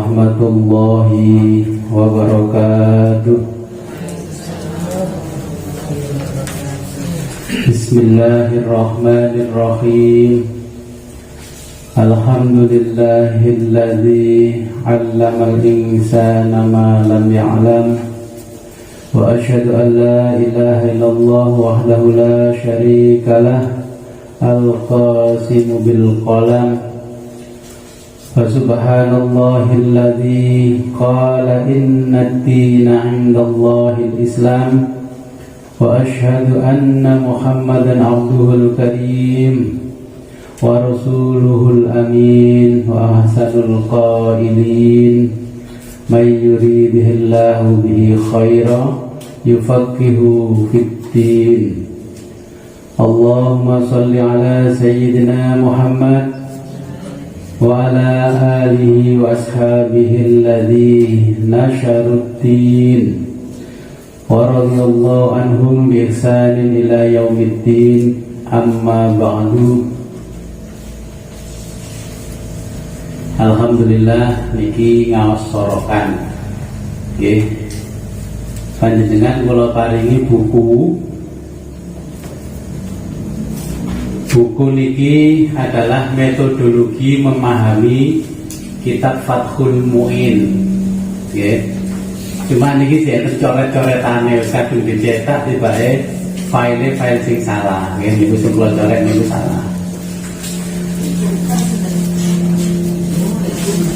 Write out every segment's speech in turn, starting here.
warahmatullahi wabarakatuh. Bismillahirrahmanirrahim. Alhamdulillahilladzi 'allamal insana ma lam ya'lam. Wa asyhadu an la ilaha illallah wahdahu la syarika lah. Al-qasimu bil qalam. Fasubhanallahilladzi qala innad dina 'indallahil islam. Wa asyhadu anna Muhammadan abduhul karim wa rasuluhul amin wa ahsanul qailin may yuridihillahu bihi khaira yufaqihu fiddin. Allahumma salli ala sayyidina Muhammad wa ala alihi wa ashabihi alladhi nasharuddin wa radiyallahu anhum bi ihsanin ila yaumiddin. Amma ba'du. Alhamdulillah niki ngaos sorokan nggih. Panjenengan kula paringi buku niki adalah metodologi memahami kitab Fathul Mu'in nggih. Cuma niki saya coret-coretane wis kadung dicetak tibake file sing salah nggih, niku sing kula coret niku salah.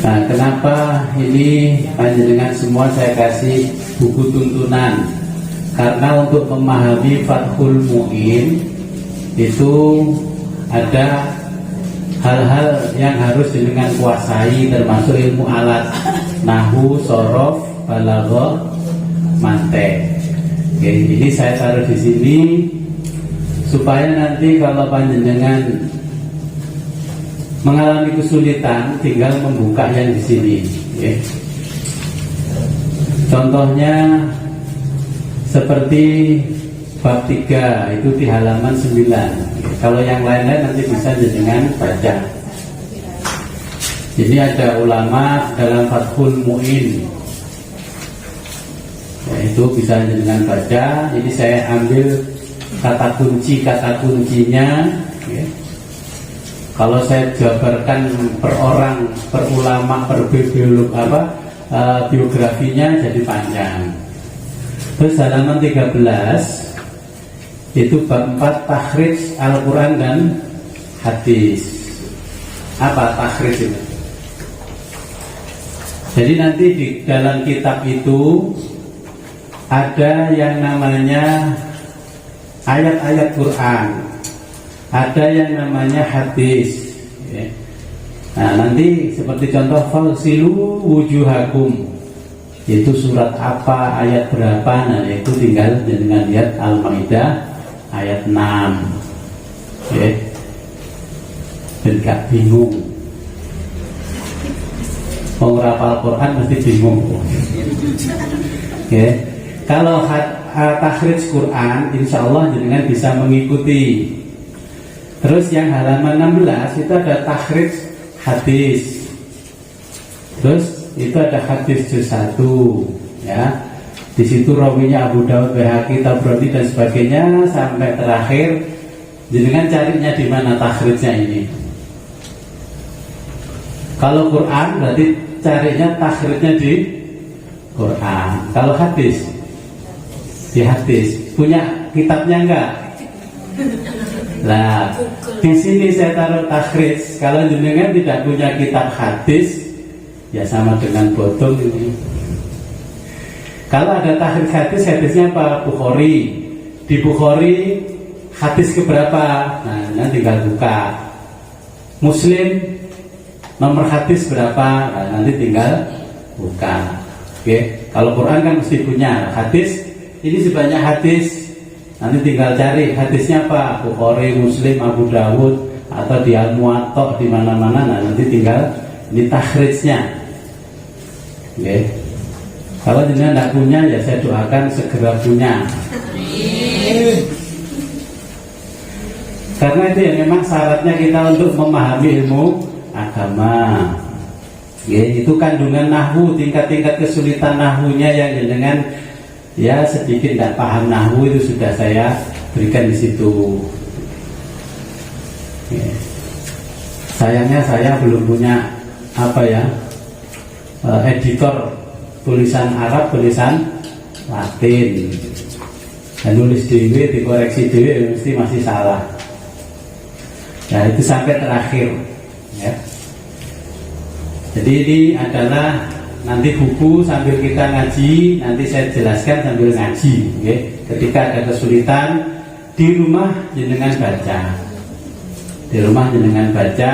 Nah, kenapa ini panjenengan semua saya kasih buku tuntunan? Karena untuk memahami Fathul Mu'in itu ada hal-hal yang harus jenengan kuasai, termasuk ilmu alat nahwu, sorof, balaghah, mantek. Oke, ini saya taruh di sini supaya nanti kalau panjenengan mengalami kesulitan tinggal membuka yang di sini. Oke. Contohnya seperti bab 3 itu di halaman 9. Kalau yang lain-lain nanti bisa jenengan baca. Ini ada ulama dalam Fathul Mu'in, itu bisa jenengan baca. Ini saya ambil kata kuncinya. Kalau saya jabarkan per orang, per ulama, per biografinya jadi panjang. Terus halaman 13 itu bab 4 takhrij Al-Quran dan hadis. Apa takhrij itu? Jadi nanti di dalam kitab itu ada yang namanya ayat-ayat Quran, ada yang namanya hadis. Nah, nanti seperti contoh falsilu wujuhakum, itu surat apa, ayat berapa. Nah, itu tinggal dengan lihat Al-Maidah ayat 6. Dan gak bingung, mau ngapal Quran mesti bingung. Kalau takhrij Quran, insya Allah jenengan bisa mengikuti. Terus yang halaman 16 itu ada takhrij hadis. Terus itu ada hadis juz 1, ya. Di situ rawinya Abu Dawud, Baihaqi, Tabrani dan sebagainya sampai terakhir. Jenengan carinya di mana takhrijnya ini? Kalau Quran berarti carinya takhrijnya di Quran. Kalau hadis di hadis. Punya kitabnya enggak? Nah, di sini saya taruh takhrij. Kalau jenengan tidak punya kitab hadis, ya sama dengan bodong ini. Kalau ada takhrij hadis, hadisnya apa? Bukhari. Di Bukhari hadis keberapa? Nah, tinggal buka. Muslim nomor hadis berapa? Nah, nanti tinggal buka. Oke. Kalau Quran kan mesti punya hadis. Ini sebanyak hadis. Nanti tinggal cari hadisnya apa? Bukhari, Muslim, Abu Dawud, atau di Al-Muwatta, di mana-mana. Nah, nanti tinggal di takhrijnya. Oke. Kalau jenengan tidak punya, ya saya doakan segera punya. Karena itu ya memang syaratnya kita untuk memahami ilmu agama. Ya, itu kandungan nahwu, tingkat-tingkat kesulitan nahwunya yang jenengan ya sedikit tidak paham nahwu itu sudah saya berikan di situ. Ya. Sayangnya saya belum punya editor tulisan Arab, tulisan Latin. Dan nulis dewe, dikoreksi dewe mesti masih salah. Nah itu sampai terakhir. Ya. Jadi ini adalah nanti buku sambil kita ngaji, nanti saya jelaskan sambil ngaji. Ya. Ketika ada kesulitan di rumah jenengan baca. Di rumah jenengan baca.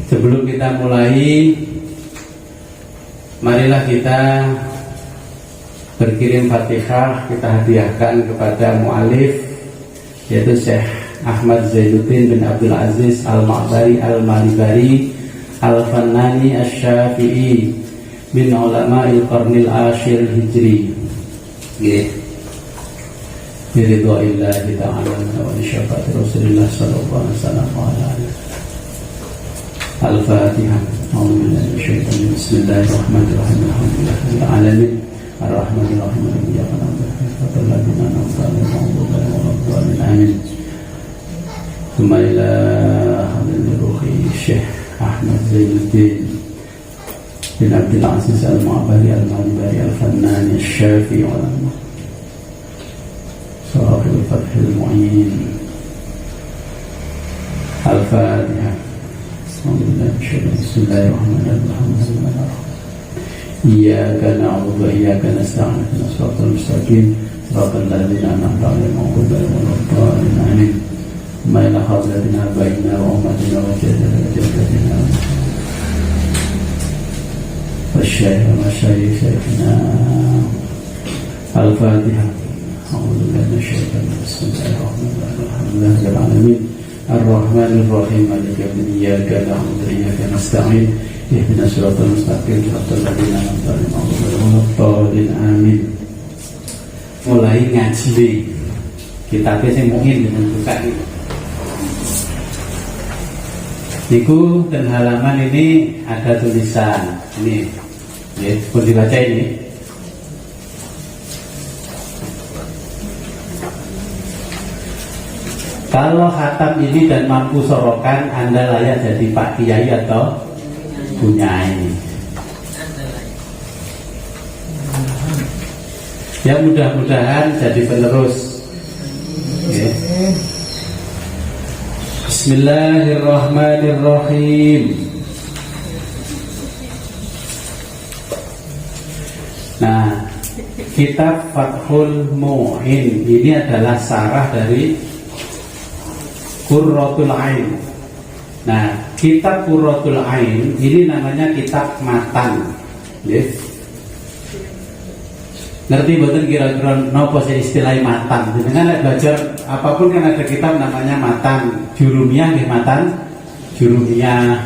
Sebelum kita mulai, marilah kita berkirim Fatihah, kita hadiahkan kepada mu'alif, yaitu Syekh Ahmad Zainuddin bin Abdul Aziz Al-Ma'bari Al-Malibari Al-Fannani Asy-Syafi'i min ulama'il qarnil ashir hijri. Biridwa'illahi ta'ala wa syafa'ati Rasulillah sallallahu alaihi wasallam wa ala alihi. Al-Fatihah. Bismillahirrahmanirrahim. Alhamdulillahil alamin. Ar-Rahmanir-Rahim. Iyyaka na'budu wa iyyaka nasta'in. Amin. Tsumma ila hadratil ruhi Syekh Ahmad Zainuddin bin Abdul Aziz Al-Ma'bari Al-Malibari Al-Fannani Asy-Syafi'i Sahibul Fathil Mu'in. Al-Fatihah. Bismillahirrahmanirrahim. Iyyaka na'budu wa iyyaka nasta'in. Ihdinas siratal mustaqim. Siratal ladzina an'amta 'alaihim ghairil maghdubi 'alaihim. Amin. Ma ila hadratina baina wa ummatina wa jaddatina wa syaykh Al-Fatihah. A'udzu billahi minasyaitonir rajim. Bismillahirrahmanirrahim. Alhamdulillahil alamin. Ar-Rahmanir-Rahim. Maliki yaumiddin. Iyyaka na'budu wa iyyaka nasta'in. Ihdinas siratal mustaqim. Siratal ladzina an'amta 'alaihim ghairil maghdubi 'alaihim. Amin. Mulai ngaji kitabnya sing mungkin dengan buka ini. Niku dan halaman ini ada tulisan ini, ya, boleh dibaca ini. Kalau khatam ini dan mampu sorokan, Anda layak jadi Pak Kiai atau Bunyai. Ya mudah-mudahan jadi penerus. Ya. Bismillahirrahmanirrahim. Nah, kitab Fathul Mu'in ini adalah sarah dari Qurratul Ain. Nah, kitab Qurratul Ain ini namanya kitab matan. Yes. Ngerti betul kira-kira nopo sih istilah matan? Dengan belajar apapun kan ada kitab namanya matan, jurumiyah nih matan, jurumiyah.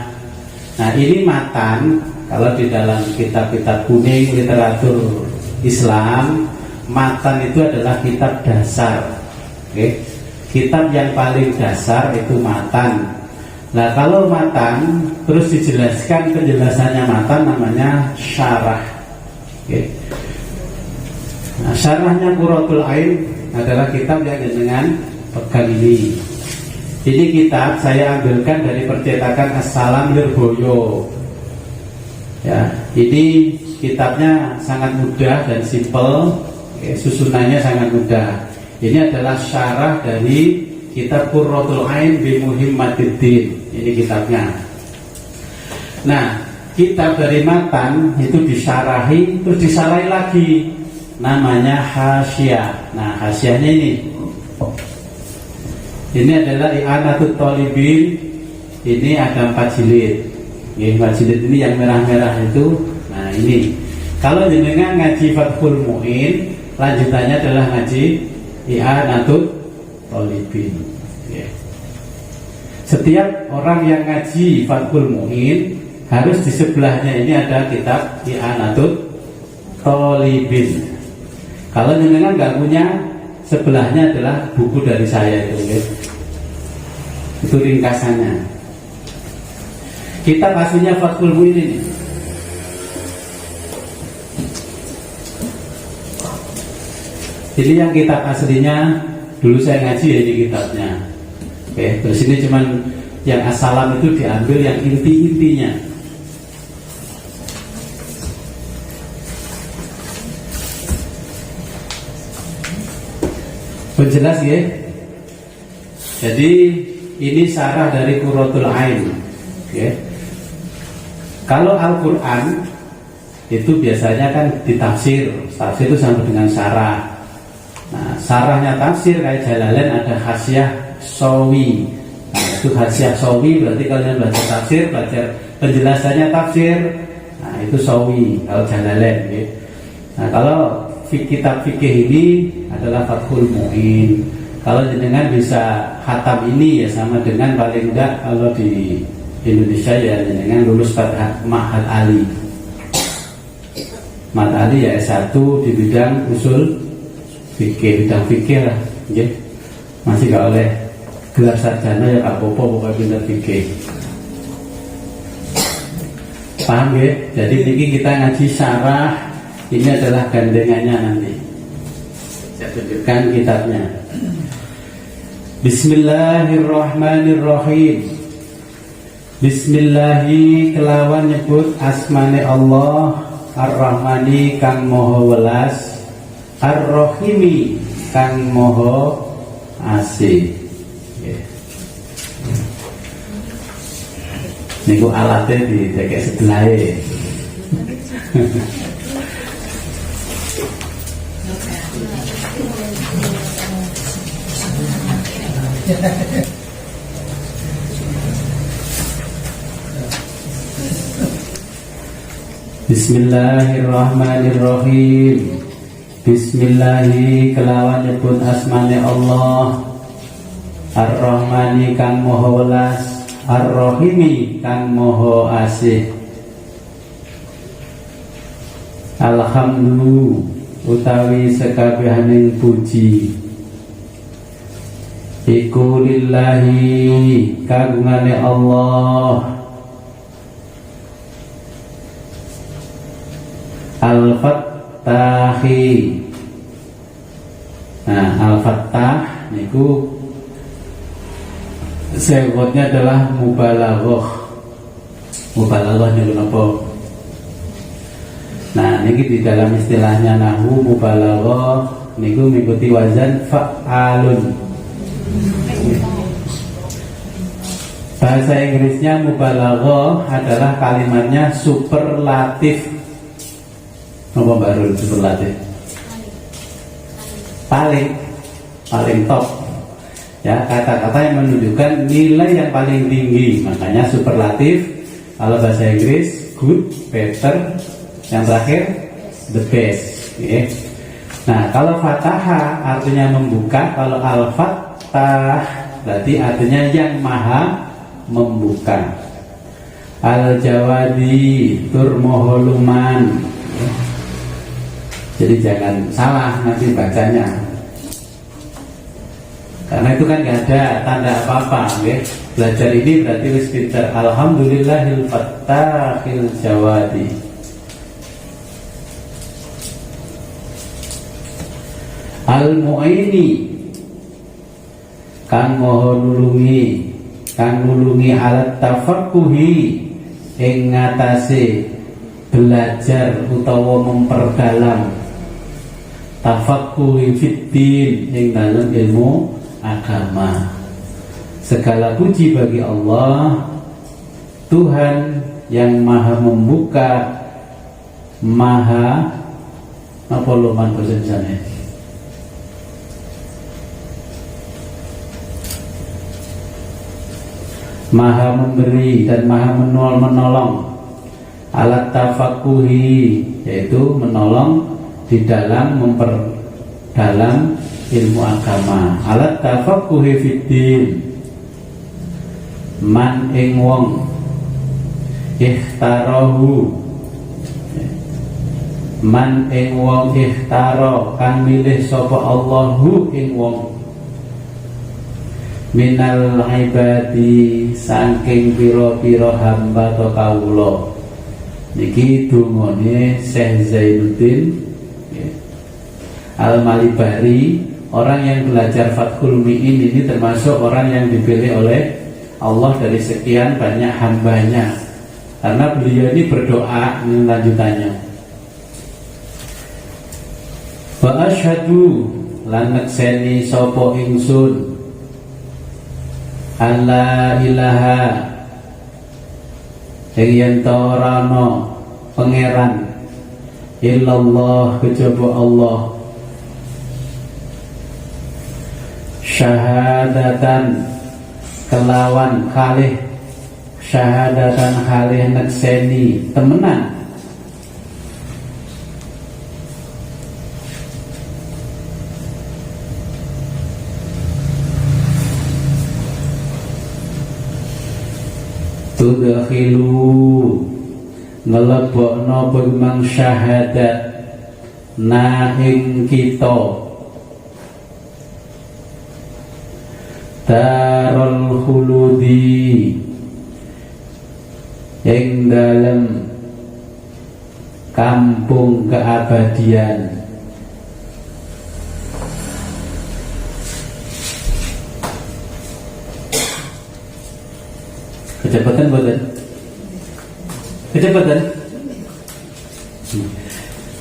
Nah ini matan, kalau di dalam kitab-kitab kuning literatur Islam, matan itu adalah kitab dasar. Oke? Kitab yang paling dasar itu matan. Nah kalau matan terus dijelaskan penjelasannya matan namanya syarah. Oke? Nah, syarahnya Qurratul Ain adalah kitab yang dengan pegang ini. Ini kitab saya ambilkan dari percetakan As-Salam Lirboyo. Ya, ini kitabnya sangat mudah dan simpel, susunannya sangat mudah. Ini adalah syarah dari kitab Qurratul Ain bi Muhammadiddin. Ini kitabnya. Nah, kitab dari matan itu disyarahi, terus disarahi lagi. Namanya hasyiah. Nah hasyiahnya ini adalah I'anatul Thalibin. Ini ada 4 jilid. Ya, 4 jilid ini yang merah-merah itu. Nah ini kalau jenengan ngaji Fathul Mu'in, lanjutannya adalah ngaji I'anatul Thalibin. Ya. Setiap orang yang ngaji Fathul Mu'in harus di sebelahnya ini ada kitab I'anatul Thalibin. Kalau jenengan nggak punya, sebelahnya adalah buku dari saya itu, ya. Itu ringkasannya. Kitab aslinya Fathul Mu'in. Ini yang kitab aslinya, dulu saya ngaji ya ini kitabnya. Oke, terus ini cuman yang asalam itu diambil yang inti-intinya. Penjelas ya. Jadi ini syarah dari Qurratul Ain. Oke. Kalau Al-Quran itu biasanya kan ditafsir. Tafsir itu sama dengan syarah. Nah, syarahnya tafsir kayak Jalalain ada Hasyiah Shawi. Nah, itu Hasyiah Shawi berarti kalian belajar tafsir, belajar penjelasannya tafsir. Nah, itu Shawi kalau Jalalain. Ya. Nah, kalau kitab fikih ini adalah Fathul Mu'in. Kalau jenengan bisa khatam ini ya sama dengan paling enggak kalau di Indonesia ya jenengan lulus Ma'had Ali. Ma'had Ali ya S1 di bidang usul fikih, bidang fikih lah, ya. Masih gak oleh gelar sarjana ya Kak Popo pokoknya bidang fikih. Paham ya? Jadi ini kita ngaji syarah, ini adalah gandengannya nanti. Saya tunjukkan kitabnya. Bismillahirrahmanirrahim. Bismillahi kelawan nyebut asmane Allah, Ar-Rahmani kang moho welas, Ar-Rahimi kang moho asih. Niku alatnya di dekek sebelahnya. Bismillahirrahmanirrahim. Bismillahi kelawan nyebut asmane Allah, Ar-Rahmani kang moho welas, Ar-Rahimi kang moho asih. Alhamdulillah utawi sekabehaning puji iku lillahi kagungane Allah Al-Fattahi. Nah, Al-Fattah niku sebutnya adalah mubalaghah. Mubalaghah niku napa? Nah, niki di dalam istilahnya nahwu mubalaghah niku mengikuti wazan fa'alun. Bahasa Inggrisnya mubalaghah adalah kalimatnya superlatif. Apa baru superlatif? Paling top. Ya, kata-kata yang menunjukkan nilai yang paling tinggi, makanya superlatif. Kalau bahasa Inggris good, better, yang terakhir the best. Okay. Nah, kalau fataha artinya membuka, kalau al-fattah berarti artinya yang maha membuka. Al-jawadi tur moholuman. Jadi jangan salah nanti bacanya, karena itu kan gak ada tanda apa-apa. Okay? Belajar ini berarti wis pinter. Alhamdulillahil fattahil jawadi. Al-mu'ini kang moho nulungi, kang nulungi alat tafaqquhi ing ngatasé belajar utawa memperdalam tafaqquhi fiddin ing dalam ilmu agama. Segala puji bagi Allah, Tuhan yang maha membuka, maha apa luman bahasanya, maha memberi dan maha menolong. Alat tafaqquhi yaitu menolong di dalam memperdalam ilmu agama. Alat tafaqquhi fiddin man ing wong ikhtarahu, man ing wong ikhtara kang milih sapa Allahu ing wong minal ibadi saking pira-pira hamba to kawula. Niki dungane Syekh Zainuddin Al-Malibari, orang yang belajar Fathul Mu'in ini termasuk orang yang dipilih oleh Allah dari sekian banyak hambanya, karena beliau ini berdoa. Ini lanjutannya, wa asyhadu lan nekseni sapa ingsun alla ilaha yen ta ora ana pangeran illallah kejaba Allah, syahadatan kelawan kalih, syahadatan kalih nekseni temenan tudkhilu ngelebokno bemang syahadat na ing kita darul khuludi ing dalem kampung keabadian. Kecepatan boten? Kecepatan?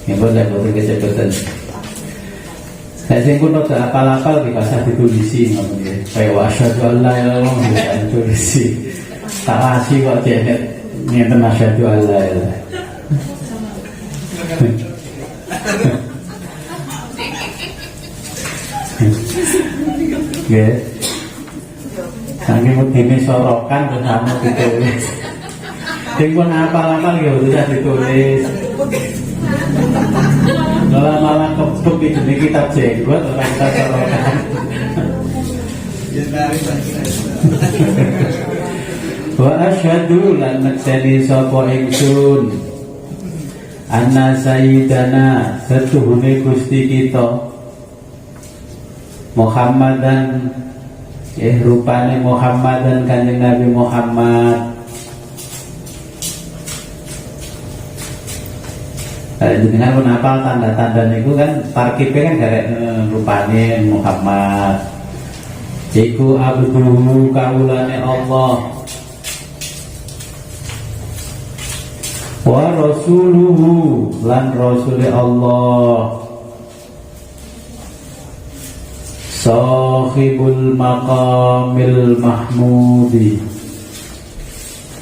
Ya boleh boten kecepatan. Saya singkun rada apal-apal di pasar ditulisi ngono ya. Kayak wasyhadu alla ilaha illallah ditulisi. Tak asih kok jenet ngeten wasyhadu alla ilaha. Nggih. Saking medine sorokan bersama ditulis. Sing pun apal-apal ya udah ditulis. Malah kebuk di jenis kitab jenggot orang kita sorokan. Wa asyhadu lan nekseni sapa ingsun anna sayyidana setuhune Gusti kita Muhammadan rupane Muhammadan kanjeng Nabi Muhammad. Dengan menapal tanda-tanda niku kan tarkibe kan garek rupane Muhammad. Iku abduhu kaulane Allah wa rasuluhu lan rasule Allah sahibul maqamil mahmudi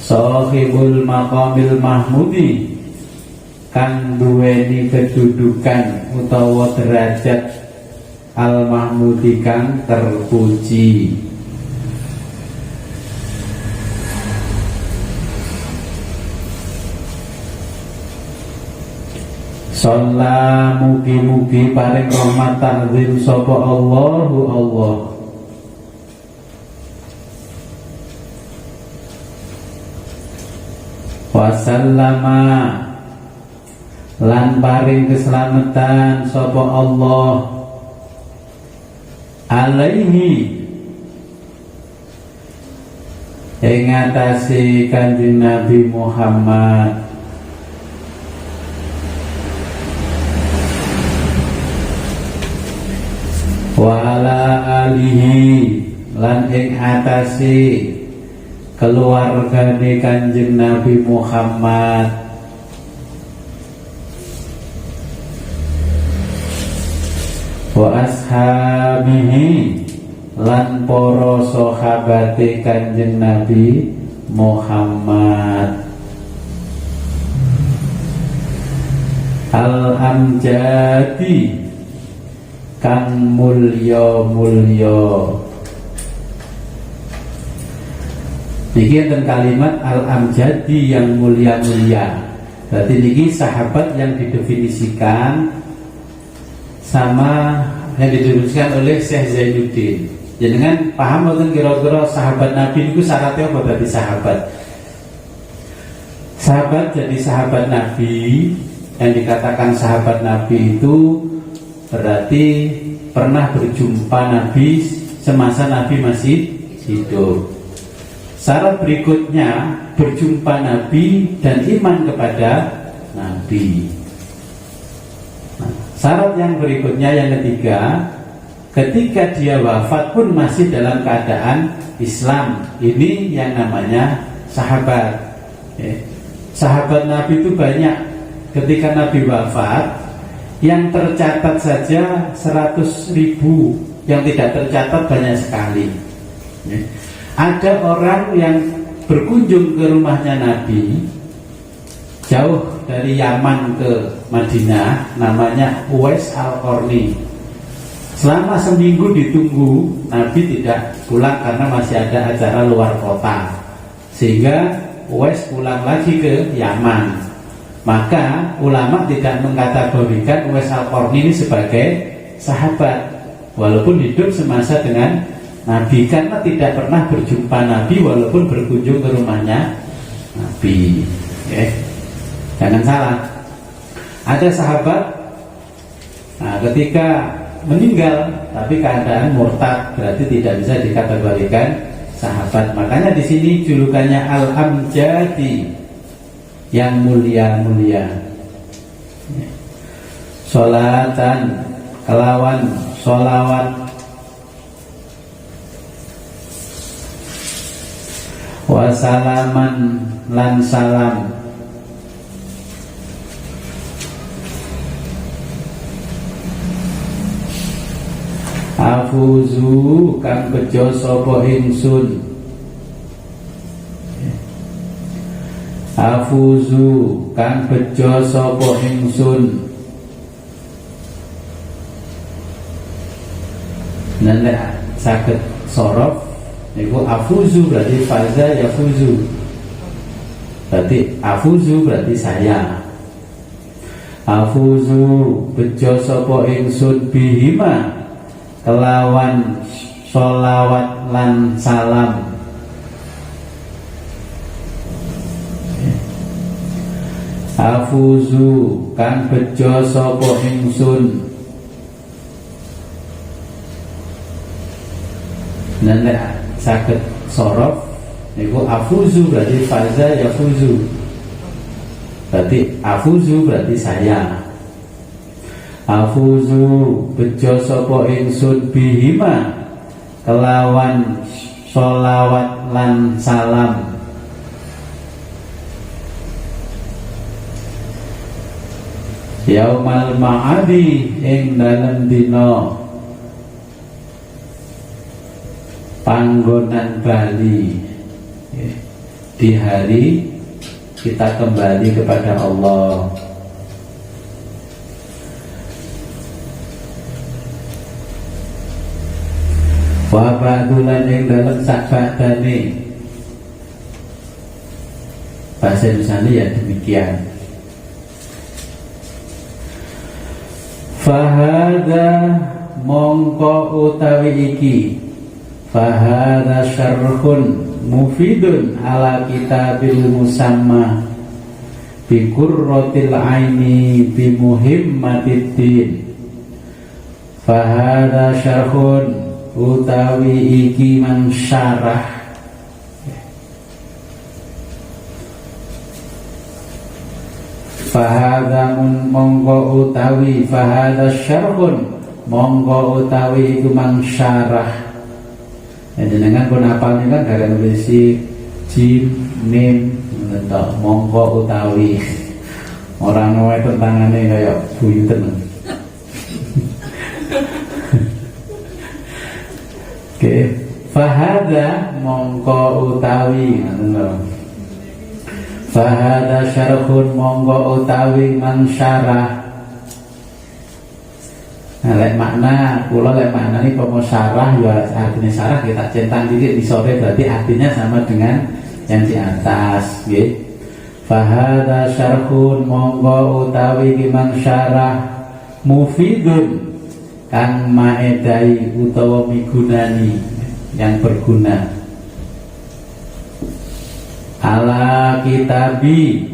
sahibul maqamil mahmudi kang duweni kedudukan utawa derajat al mahmudi kang terpuji. Shalla mugi-mugi paring rahmat ta'zim sapa Allahu Allah wa sallama lan paring keselamatan sapa Allah alaihi ing atase Kanjeng Nabi Muhammad wa ala alihi lan ing atase keluargane Kanjeng Nabi Muhammad wa ashabihi lan para sahabate Kanjeng Nabi Muhammad al-amjadi kang mulya-mulya. Niki enten kalimat al-amjadi yang mulia-mulia. Berarti niki sahabat yang didefinisikan sama yang didefinisikan oleh Syekh Zainuddin. Jenengan paham mboten kira-kira sahabat Nabi niku syaratnya apa berarti sahabat? Sahabat jadi sahabat Nabi, yang dikatakan sahabat Nabi itu berarti pernah berjumpa Nabi semasa Nabi masih hidup. Syarat berikutnya berjumpa Nabi dan iman kepada Nabi. Nah, syarat yang berikutnya yang ketiga, ketika dia wafat pun masih dalam keadaan Islam. Ini yang namanya sahabat. Sahabat Nabi itu banyak. Ketika Nabi wafat, yang tercatat saja 100.000, yang tidak tercatat banyak sekali. Ada orang yang berkunjung ke rumahnya Nabi, jauh dari Yaman ke Madinah, namanya Uwais Al-Qarni. Selama seminggu ditunggu, Nabi tidak pulang karena masih ada acara luar kota, sehingga Uwais pulang lagi ke Yaman. Maka ulama tidak mengkategorikan Uwais Al-Qarni ini sebagai sahabat, walaupun hidup semasa dengan Nabi, karena tidak pernah berjumpa Nabi walaupun berkunjung ke rumahnya Nabi. Jangan salah, ada sahabat ketika meninggal tapi keadaan murtad, berarti tidak bisa dikategorikan sahabat. Makanya di sini julukannya Al-Amjadi, yang mulia-mulia. Sholatan kelawan sholawat, wasalaman lan salam, afuzu kang bejo sapa ingsun, afuzu kang bejo sapa ingsun. Nek saged sorof niku afuzu berarti faza yafuzu, berarti afuzu berarti saya. Afuzu bejo sapa ingsun bihima kelawan sholawat lan salam, afuzu kang bejo sapa ingsun. Nek saged sorof niku afuzu berarti faza yafuzu, berarti afuzu berarti saya. Afuzu bejo sapa ingsun bihima kelawan sholawat lan salam, yaumal ma'adi ing dalem dina panggonan bali, di hari kita kembali kepada Allah. Wa ba'dulan yang dalam sakbadane, bahasa Indonesia ya demikian. Fahada mongko utawi iki, fahada syarhun mufidun ala kitabil musamma bi qurratil aini bi muhimmatiddin. Fahada syarhun utawi iki mansyarah, fahada mongko utawi, fahada syarhun mongko utawi iku mansyarah. Jenengan pun apal ini kan gara nulis jim mim mentok mongko utawi, orang wae tentangane kayak buyuten. Oke, fahada mongko utawi, fahada syarhun mongko utawi mansyarah. Nah, lek makna kula lek makna ini pemusarah ya artinya sarah kita centang dikit di sore, berarti artinya sama dengan yang di atas, nggih. Fahada syarhun mongko utawi mansyarah mufidun kang maedai utawa migunani, yang berguna, ala kitabi,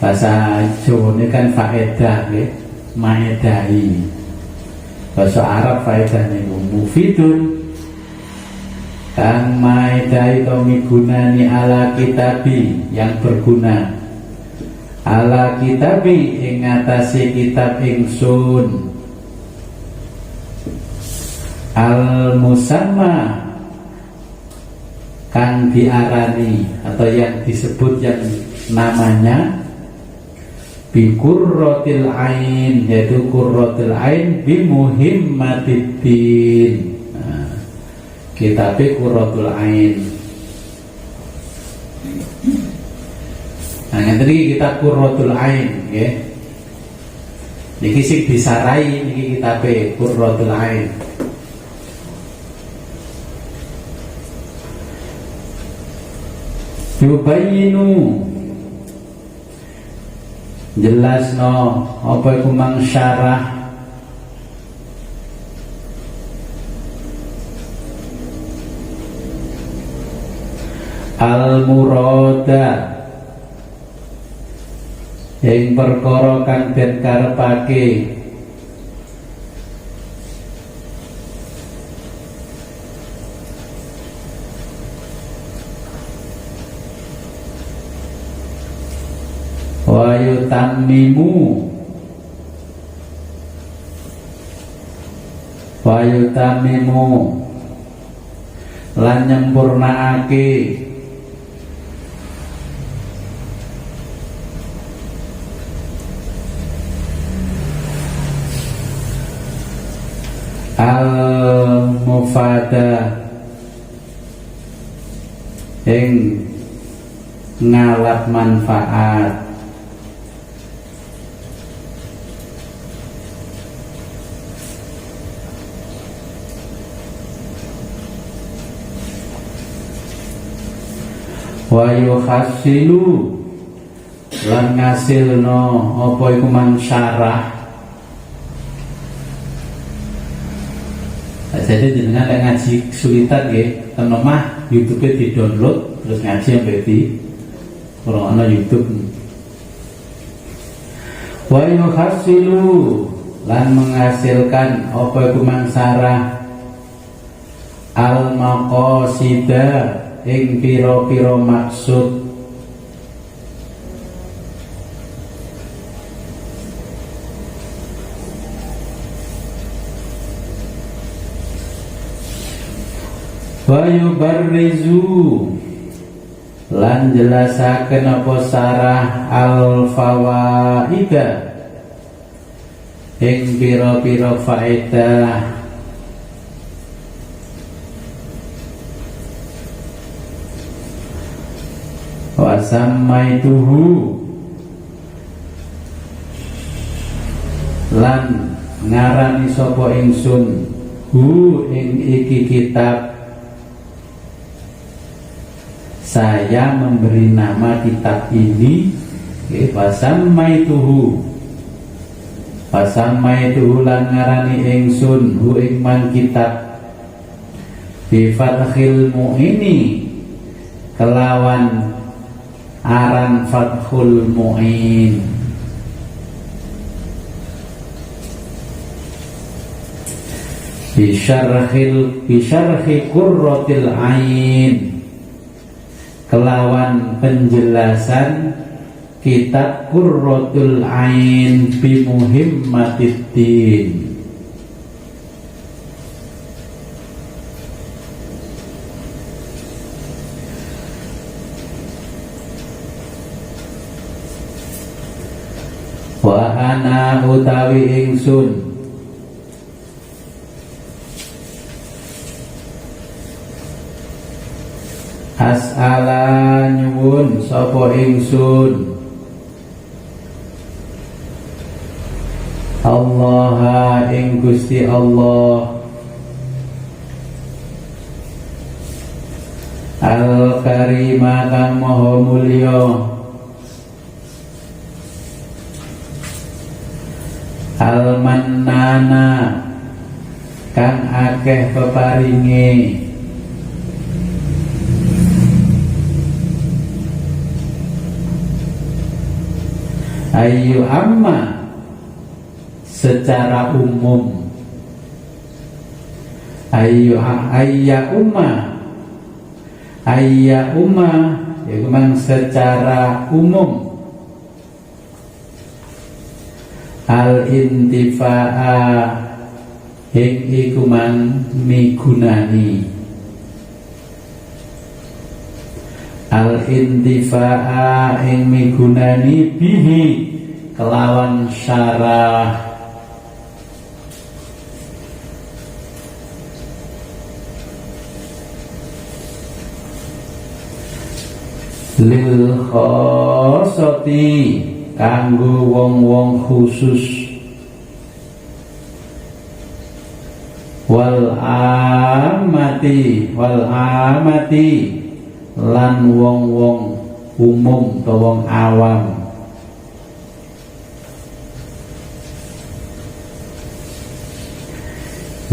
bahasa Jawa ini kan faedah nggih, maedai. Bahasa Arab faedahnya mufidun kang maedai to migunani ala kitabi yang berguna, ala kitabi ing atase kitab ingsun, al musamma kang diarani atau yang disebut yang namanya bi qurratil ain, yaitu qurratil ain bi muhimmatiddin. Kitab Qurratul Ain. Nah, ngeten iki kitab Qurratul Ain nggih. Niki sing disarai niki kitab Qurratul Ain. Yubayinu jelasno apa iku mangsyarah al-murada ing perkara kang den karepake, wa yutammimu lan nyempurnaake al-mufada ing ngalap manfaat, wa yuhassilu lan ngasilno apa iku mansyarah. Jadi jenengan lek ngaji kesulitan nggih, ten omah YouTube-e di-download terus ngaji sampai di ana YouTube. Wa yuhasilu lan menghasilkan apa iku mangsara al maqasida ing pira-pira maksud, wa yubarrizu lan jelasaken apa sarah al fawaida ing pira-pira faedah, wa sammaituhu lan ngarani sapa ingsun hu ing iki kitab, saya memberi nama kitab ini wasammaituhu lan ngarani ingsun hu ing man kitab bi fathil mu'ini kelawan aran fathul mu'in, bi syarhi qurratil ain kelawan penjelasan kitab Qurratul Ain bi muhimmatiddin. Wa ana utawi ingsun as'ala nyuwun sapa ingsun Allah ing Gusti Allah al-karima kang maha mulya al-mannana kang akeh peparinge ayu amma secara umum ayya umma ayya umma yaitu mang secara umum, al intifa'a ing iku mang migunani, al intifa'a ing migunani bihi kelawan syarah, lil khosoti kanggo wong-wong khusus, wal amati lan wong-wong umum atau wong awam,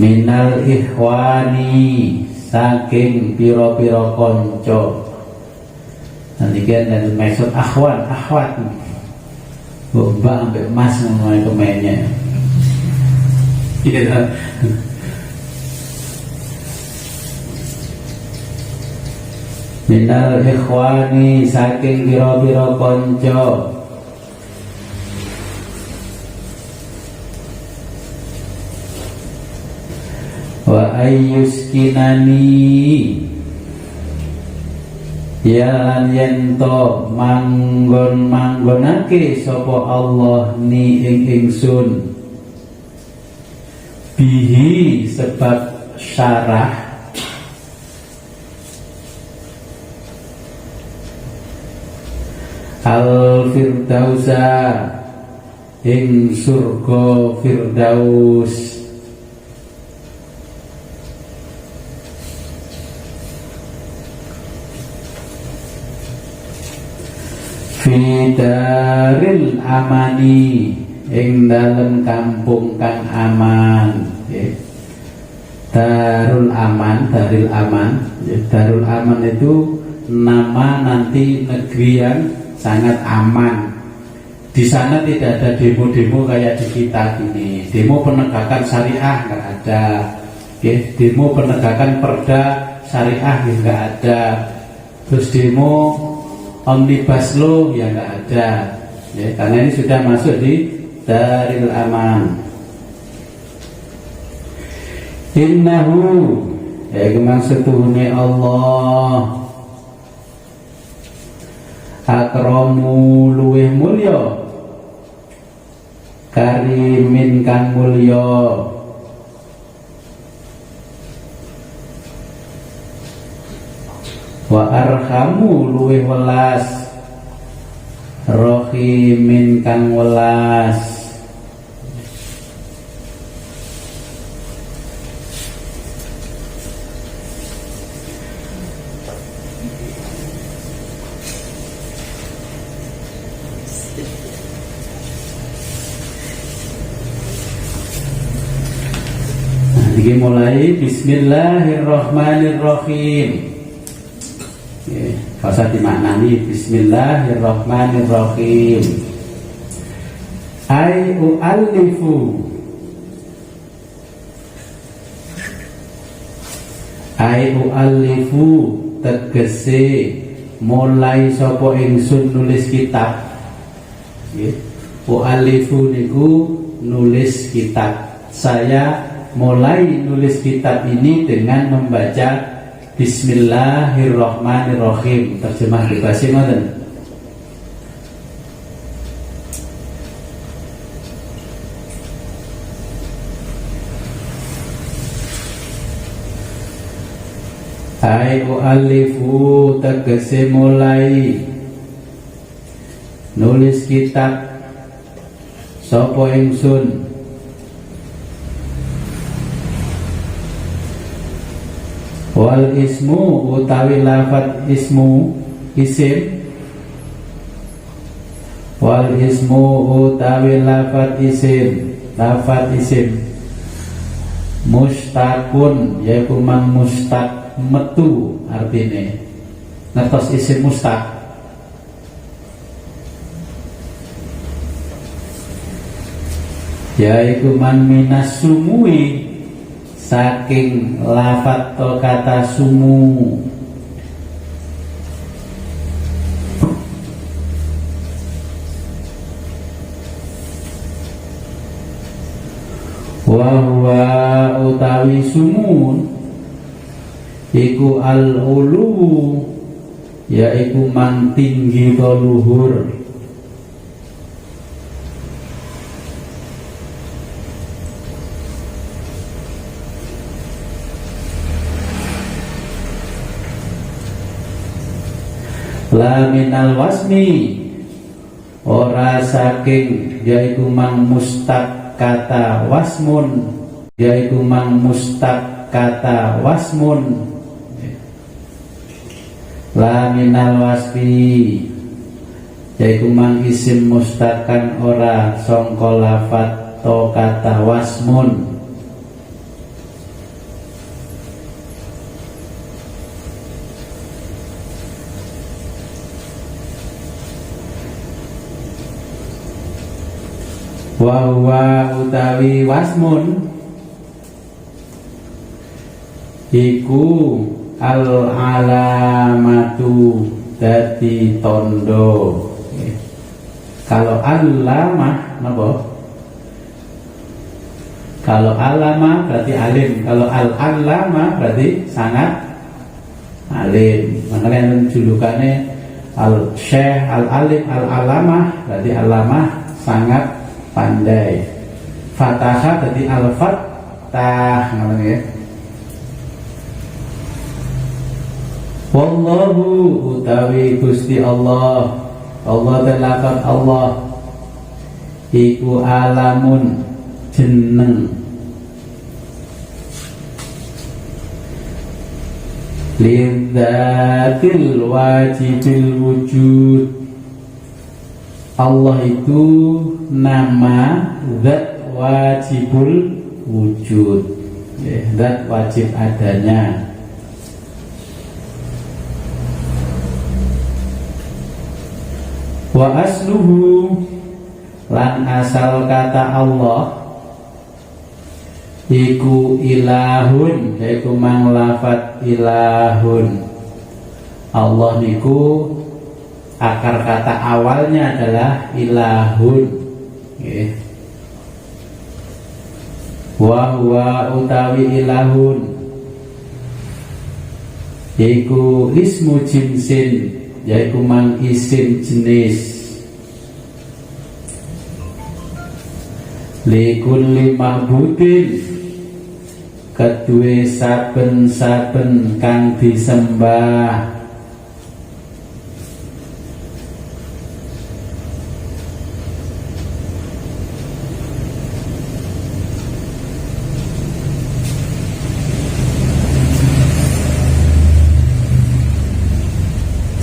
minal ikhwani saking piro-piro konco. Nanti kan dan maksud akhwat mbak sampai mas ngomongin pemainnya. Iya. Minal ikhwani saking piro-piro konco, wa ayyuskinani yalan yento manggonake sapa Allah ni ing ingsun bihi sebab syarah al firdausa ing surga firdaus, fi daril amani ing dalem kampung kang aman, darul aman, daril aman. Darul aman itu nama nanti negeri yang sangat aman. Di sana tidak ada demo-demo kayak di kita ini. Demo penegakan syariah nggak ada, demo penegakan perda syariah nggak ada. Terus demo omnibus law ya nggak ada, karena ini sudah masuk di daril aman. Innahu kemang setuhune Allah akramu luweh mulya, karimin kang mulya, wa arhamu luweh welas, rahimin kang welas. Jadi mulai Bismillahirrahmanirrahim. Kalau saya dimaknani Bismillahirrahmanirrahim. Ai u'allifu tegese mulai sapa ingsun nulis kitab. U'allifu niku nulis kitab. Saya mulai nulis kitab ini dengan membaca Bismillahirrahmanirrahim. Terjemah bebas ngoten. Ai u'allifu tegese mulai nulis kitab sapa ingsun wal ismu utawi lafat ismu isim, wal ismu utawi lafat isim mustaqun yaitu mang mustaq metu artine ngertos isim mustaq yaitu man minas sumui saking lafat atau kata sumu Wa huwa utawi sumun iku al-ulu yaiku mang tinggi to luhur. La minal wasmi ora saking yaiku mang mustaq kata wasmun, yaiku mang mustaq kata wasmun. La minal wasfi yaiku mang isim mustaqan ora sangka lafat to kata wasmun. Wa huwa utawi wasmun iku al alamatu dadi tondo. Kalau alamah napa? Kalau alama berarti alim, kalau al alama berarti sangat alim. Makanya julukannya al syekh, al alim, al alamah berarti alamah sangat pandai. Fatahah berarti al-fattah namanya ya. Wallahu utawi Gusti Allah, Allah terlafat Allah iku alamun jeneng lidzatil wajibil wujud. Allah itu nama zat wajibul wujud, zat wajib adanya. Wa asluhu lan asal kata Allah iku ilahun, yaiku mang lafat ilahun. Allah niku akar kata awalnya adalah ilahun. Wa huwa utawi ilahun iku ismu jinsin, yaiku mang isim jenis. Likulli ma'budin kedue saben-saben kang disembah.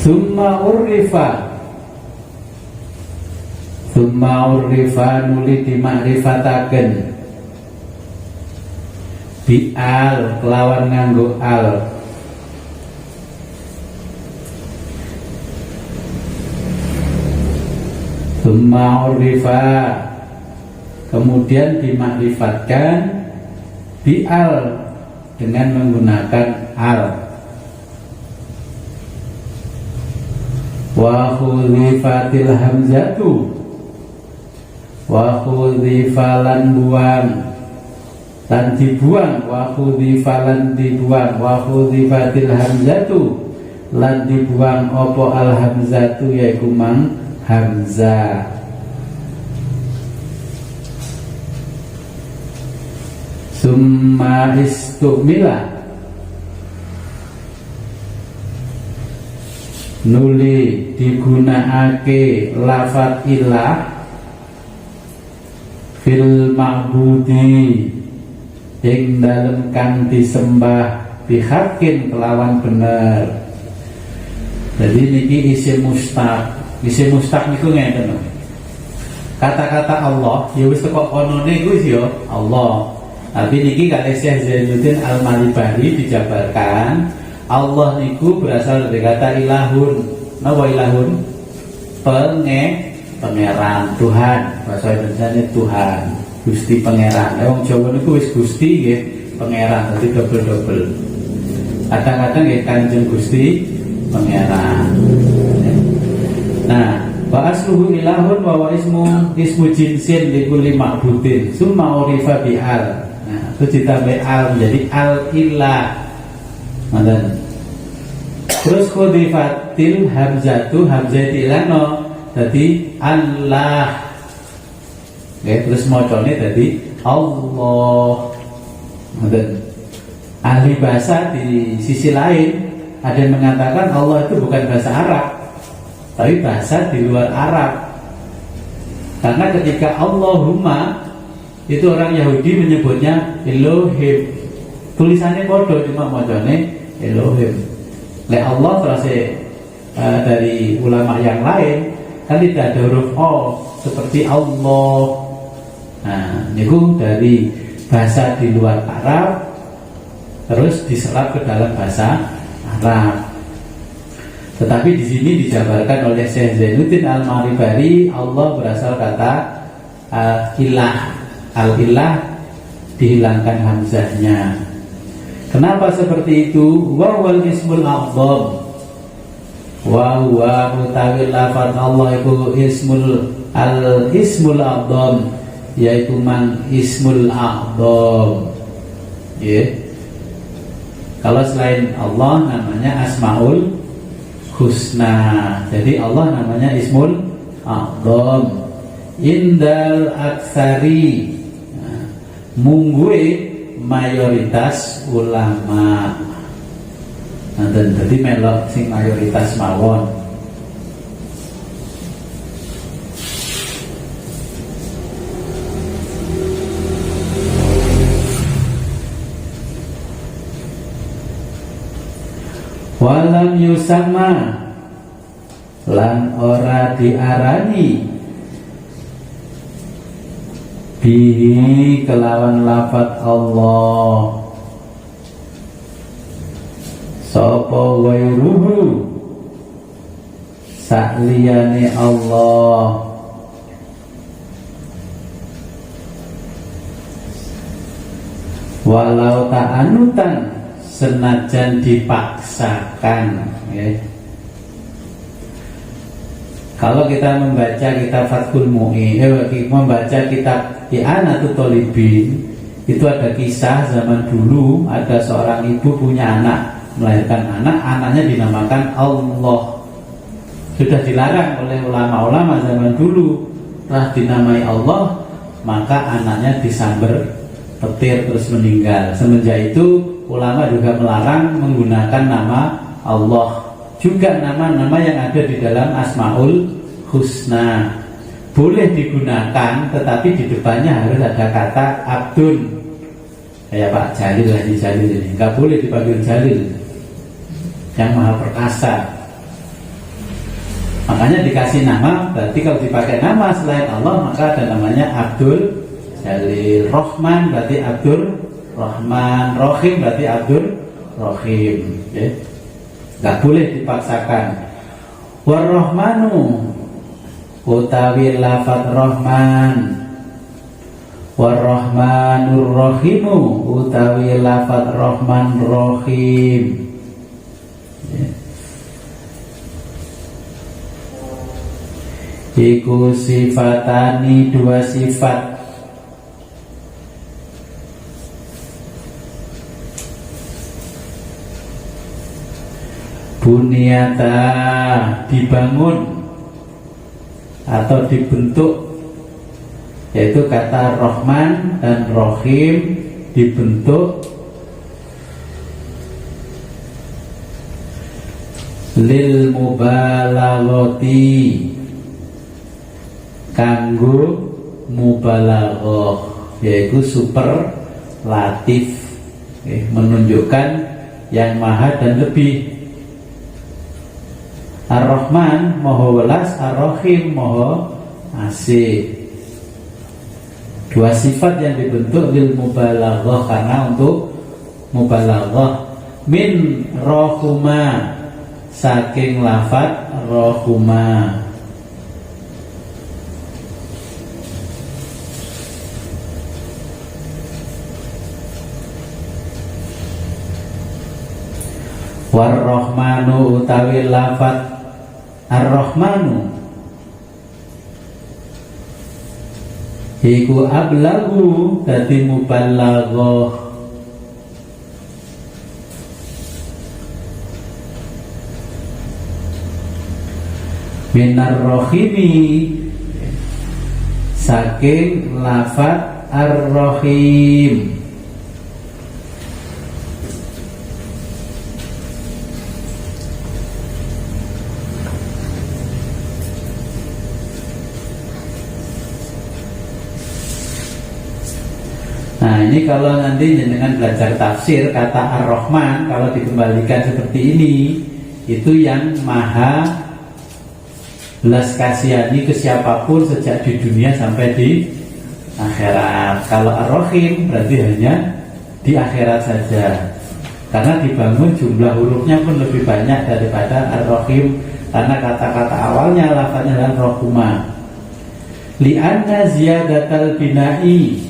Summa urrifa nuli dimakrifataken bi'al kelawan nganggo al. Summa urrifa kemudian dimakrifatkan bi'al dengan menggunakan al. Wa khulifatil hamzatu, wa khulifalan buang dan dibuang, wa khulifalan dibuang, wa khulifatil hamzatu lan dibuang opo al hamzatu yaiku mang hamzah. Summa istumila nuli digunakake lafat ilah fil ma'budi ing dalem kang disembah bihakin kelawan bener. Jadi niki isim mustaq. Isim mustaq niku ngeten. Kata-kata Allah ya wis teko konone iku ya Allah. Tapi niki kata Syekh Zainuddin Al-Malibari dijabarkan Allah niku berasal dari kata ilahun. Napa ilahun? Pangeran, Tuhan. Bahasa Indonesia ini Tuhan, Gusti pangeran. Wong Jawa niku wis Gusti nggih, pangeran dadi double-double. Kadang-kadang nggih Kanjeng Gusti pangeran. Nah, wa asluhu ilahun wa ismu jinsin likulli ma'budin summa urifa bi'al. itu ditambah al menjadi al-ilah. Terus khudifatil hamzatu, hamzah tilano jadi Allah. Oke, terus mocone jadi Allah. Ahli bahasa di sisi lain ada yang mengatakan Allah itu bukan bahasa Arab, tapi bahasa di luar Arab. Karena ketika Allahumma itu orang Yahudi menyebutnya Elohim, tulisannya bodoh cuma mocone Elohim. Allah terus dari ulama yang lain kan tidak ada huruf O seperti Allah. Nah, itu dari bahasa di luar Arab terus diserap ke dalam bahasa Arab. Tetapi di sini dijabarkan oleh Syekh Zainuddin Al-Maribari, Allah berasal kata ilah, al-ilah dihilangkan hamzahnya. Kenapa seperti itu? Wa wal ismul a'zam. Wa huwa mutawil lafaz Allah itu ismul a'zam, yaitu man ismul a'zam. Kalau selain Allah namanya Asmaul Husna. Jadi Allah namanya Ismul A'zam. Indal aksari, mungguwe mayoritas ulama. Dan jadi melok sing mayoritas mawon. Walam yusama lan ora diarani bihi kelawan lafaz Allah sapa wairuhu sakliyane Allah walau ta'anutan senajan dipaksakan. Kalau kita membaca kitab Fathul Mu'in, membaca kitab I'anatul Thalibin, itu ada kisah zaman dulu ada seorang ibu punya anak, melahirkan anak, anaknya dinamakan Allah. Sudah dilarang oleh ulama-ulama zaman dulu. Setelah dinamai Allah, maka anaknya disamber petir terus meninggal. Semenjak itu ulama juga melarang menggunakan nama Allah, juga nama-nama yang ada di dalam Asmaul Husna boleh digunakan, tetapi di depannya harus ada kata Abdun. Kayak Pak Jalil, Haji Jalil ini nggak boleh dipanggil Jalil, yang maha perkasa. Makanya dikasih nama, berarti kalau dipakai nama selain Allah maka ada namanya Abdul Jalil. Rahman berarti Abdul Rahman, Rohim berarti Abdul Rohim. Gak boleh dipaksakan. War-Rahmanu utawi lafaz Rahman, War-Rahmanur Rahimu utawi lafaz Rahman Rahim. Iku sifatani, dua sifat. Bunyata dibangun atau dibentuk, yaitu kata Rahman dan Rahim dibentuk lil mubalaghati, kanggo mubalaghah, yaitu superlatif, menunjukkan yang maha dan lebih. Ar-Rahman maha welas, Ar-Rahim maha asih. Dua sifat yang dibentuk lil mubalaghah, karena untuk mubalaghah. Min rohuma, saking lafaz rohuma. War-Rahmanu utawi lafaz Ar-Rahmanu iku ablagu dadi muballaghah. Minar rohimi saking lafaz ar-rahim. Nah, ini kalau nanti dengan belajar tafsir kata Ar-Rahman, kalau dikembalikan seperti ini, itu yang maha belas kasihani ke siapapun sejak di dunia sampai di akhirat. Kalau Ar-Rahim berarti hanya di akhirat saja, karena dibangun jumlah hurufnya pun lebih banyak daripada Ar-Rahim, karena kata-kata awalnya lafaznya adalah Rohuma. Li'anna ziyadatal bina'i,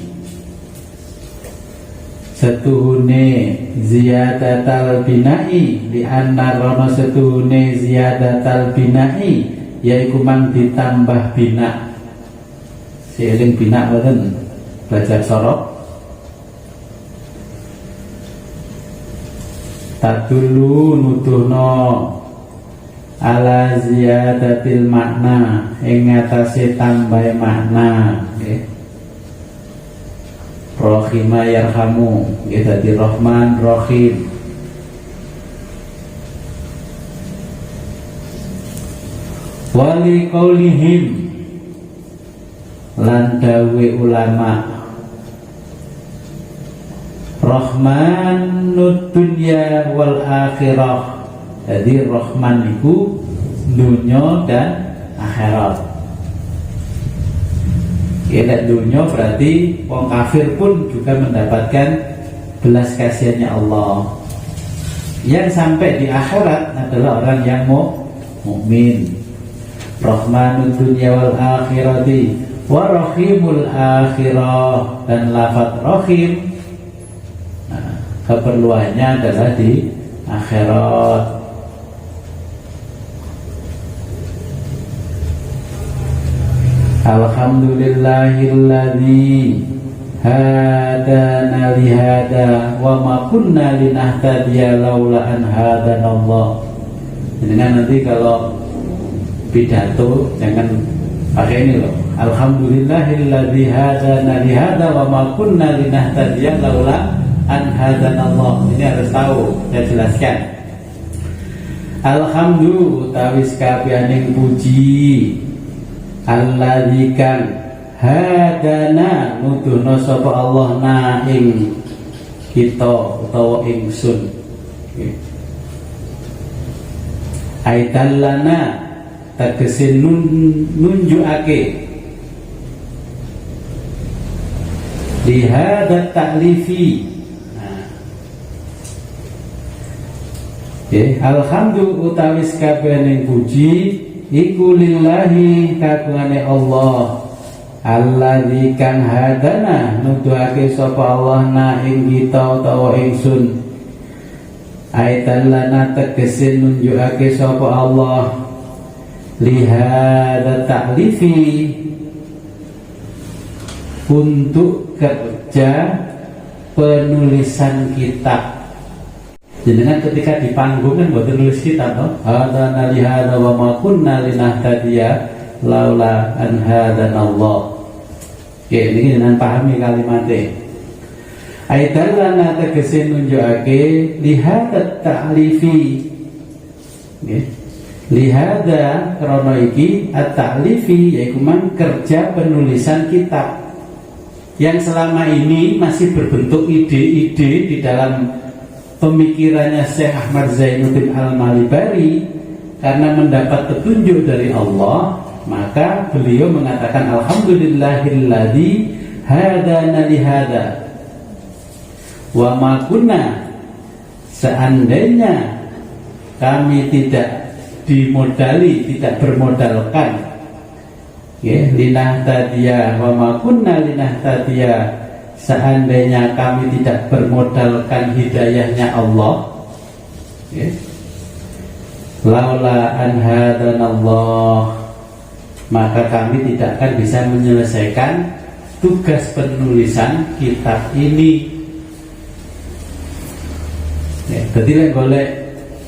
setuhune ziyadatal bina'i, li'anna rono setuhune ziyadatal bina'i, yaiku mang ditambah bina. Seiring bina boten belajar sorok. Tadulu nuduhno ala ziyadatil makna, ing atase tambah makna, nggih. Rohima yarhamu, nggih, dadi Rahman Rahim. Wali qaulihim, lan dawe ulama, Rahmanud dunya wal akhirah. Jadi Rahman itu dunya dan akhirat. Ya, dunya berarti wong kafir pun juga mendapatkan belas kasihannya Allah. Yang sampai di akhirat adalah orang yang mukmin. Rahmanud dunya wal akhirati wa rahimul akhirah, dan lafaz rahim, nah, keperluannya adalah di akhirat. Alhamdulillahilladzi hadana lihada wa ma kunna linahtadiya laula an hadanallah. Dengan nanti kalau pidato jangan pakai ini loh. Alhamdulillahilladzi hadana lihada wa ma kunna linahtadiya laula an hadanallah. Ini harus tahu, saya jelaskan. Alhamdulillah utawi sekabianing puji, alladzi kan hadana nuduhna sapa Allah na ing kita utawa ingsun. Aidallana tegese nunjukake lihadat ta'lifi. Alhamdulillah utawi kabehane puji iku lillahi kagungane Allah, alladzi kang hadana nuduhake sapa Allah na ing kita utawa ingsun. Aitan lana tegese nunjukake sapa Allah lihada ta'lifi, untuk kerja penulisan kitab. Jenengan ketika di panggung kan buat nulis kitab, no? Hadana lihada wa ma kunna linahtadiya laula an hadanallah. Oke, ini jenengan pahami kalimatnya. Aidan lana tegese nunjukake lihada ta'lifi. Nggih. Lihada krana iki at-ta'lifi, yaitu man kerja penulisan kitab yang selama ini masih berbentuk ide-ide di dalam pemikirannya Syekh Ahmad Zainuddin Al-Malibari. Karena mendapat petunjuk dari Allah, maka beliau mengatakan alhamdulillahilladzi hadana lihada wa ma kunna, seandainya kami tidak dimodali, tidak bermodalkan, ya, linahtadiya wa ma kunna linahtadiya, seandainya kami tidak bermodalkan hidayahnya Allah, ya, laula an hadanallah, maka kami tidak akan bisa menyelesaikan tugas penulisan kitab ini. Ya, jadi lek golek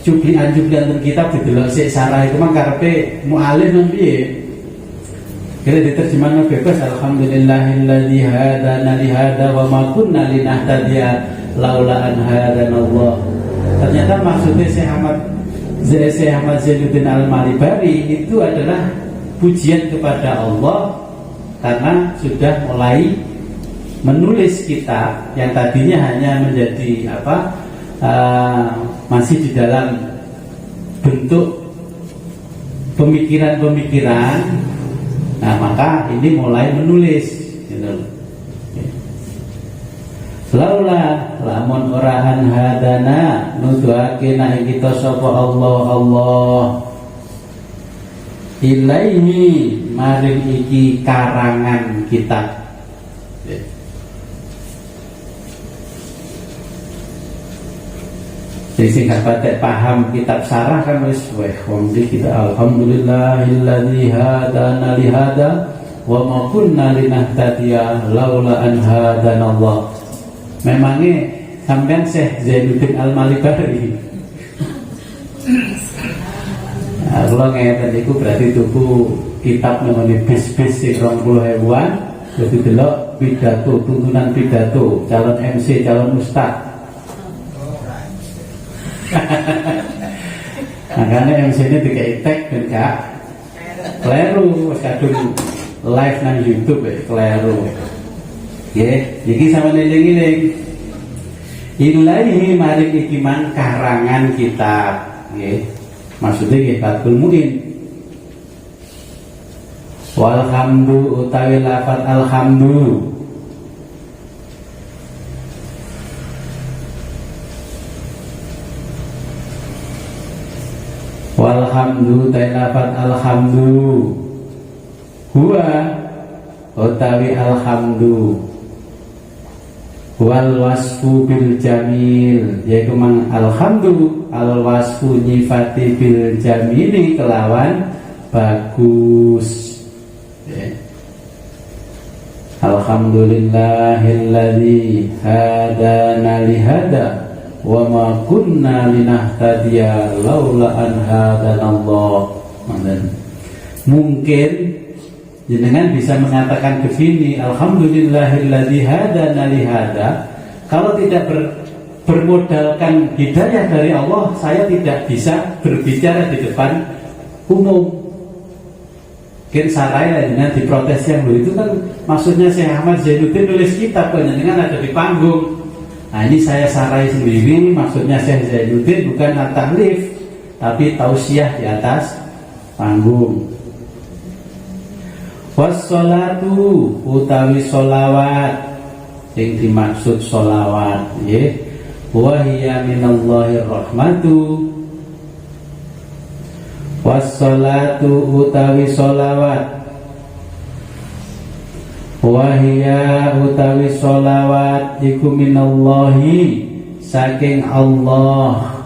cuplian-cuplian kitab didelok sik sarah itu mah karepe mu'alif nang piye? Kira diterjemahkan bebas. Alhamdulillahilladzi hadana li hada wa ma kunna linahtadiya laula an hadanallah. Ternyata maksudnya Syekh Ahmad Zainuddin Al-Malibari itu adalah pujian kepada Allah karena sudah mulai menulis kitab yang tadinya hanya menjadi masih di dalam bentuk pemikiran-pemikiran. Nah, maka ini mulai menulis gitu. Laula lamun orahan hadana nuduhake nek kita sapa Allah ilaihi maring iki karangan kitab. Jadi sing gak patek paham kitab sarah kan wis wong kita alhamdulillahilladzi hadana li hada wa ma kunna linahtadiya laula an hadanallah. Memangnya sampean Syekh Zainuddin Al-Malibari. Nah, kalau ngeten iku berarti tuku kitab namanya bis-bis sing 20.000-an jadi delok pidato, tuntunan pidato calon MC, calon ustaz. Makanya MC ini dikei tag dan gak keliru, kadung live nang YouTube ya keliru. Ya, iki sama neling-eling. Ilaihi maring iki man karangan kitab, nggih. Maksudnya nggih Fathul Muin. Walhamdu utawi lafaz alhamdu. Walhamdu ta'alafat alhamdu huwa utawi alhamdu wal wasfu bil jamil yaitu mang alhamdu al wasfu nyifati bil jamili kelawan bagus ya. Alhamdulillahilladzi hadana li hada wa ma kunna linahtadiya laula an hadanallah. Mungkin jenengan bisa mengatakan begini, alhamdulillahilladzi hadana li hada. Kalau tidak bermodalkan hidayah dari Allah, saya tidak bisa berbicara di depan umum. Mungkin saraya dengan diprotes yang itu kan maksudnya Syekh Ahmad Zainuddin nulis kitab dengan ada di panggung. Nah ini saya sarai sendiri, maksudnya Syekh Zainuddin bukan at-tahlif tapi tausiah di atas panggung. Wassalatu utawi sholawat yang dimaksud sholawat ya wa hiya minallahir rahmatu. Wassalatu utawi sholawat wahia utawi sholawat iku minallahi saking Allah.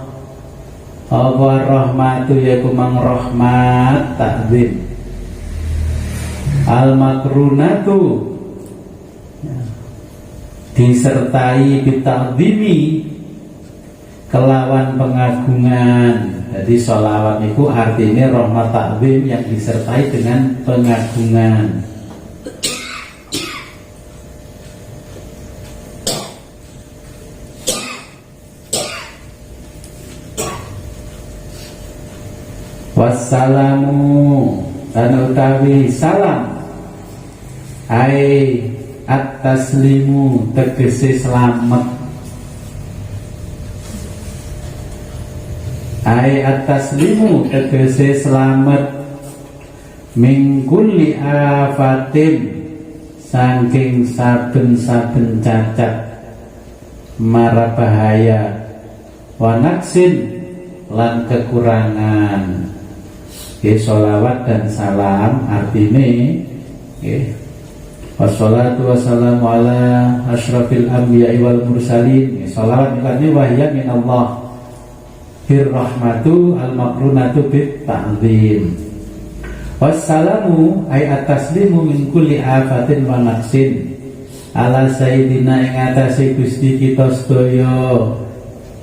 Apa rahmatu yaiku mang rahmat takzim. Al makrunatu disertai bitakzimi kelawan pengagungan. Jadi sholawat itu artinya rahmat takzim yang disertai dengan pengagungan. Wassalamu dan utawi salam ai at-taslimu tegese selamat. Ai at-taslimu tegese selamat min kulli afatin saking saben-saben cacat mara bahaya wa naqsin lan kekurangan. Sholawat dan salam artinya wassalatu wassalamu ala asyrafil anbiya'i wal mursalin. Sholawat artinya wahya min Allah birrahmatu al makrunatu bit ta'zim. Wassalamu ay at-taslimu min kulli afatin wa naqsin ala sayyidina ing atase Gusti kita sedaya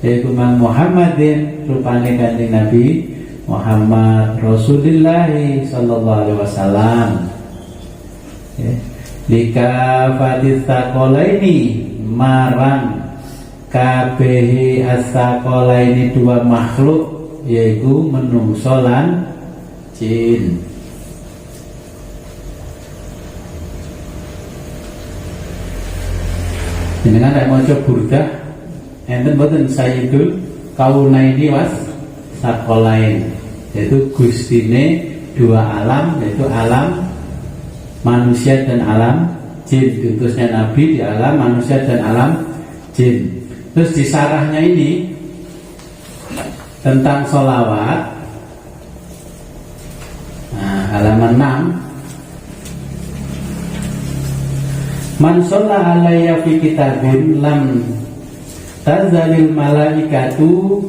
yaiku Mang Muhammadin rupane Kanjeng Nabi Muhammad Rasulullah sallallahu alaihi wasallam. Lika fatis taqalaini marang kabehi as-taqalaini dua makhluk yaitu menungso lan jin. Jenengan nek maca burdah enten boten Sayyidul Kaunaini was Sakolain, yaitu gustine dua alam, yaitu alam manusia dan alam jin. Diutusnya Nabi di alam manusia dan alam jin. Terus di sarahnya ini tentang sholawat, nah, halaman 6. Man sholla alayya fi kitabin lam tazalil malaikatu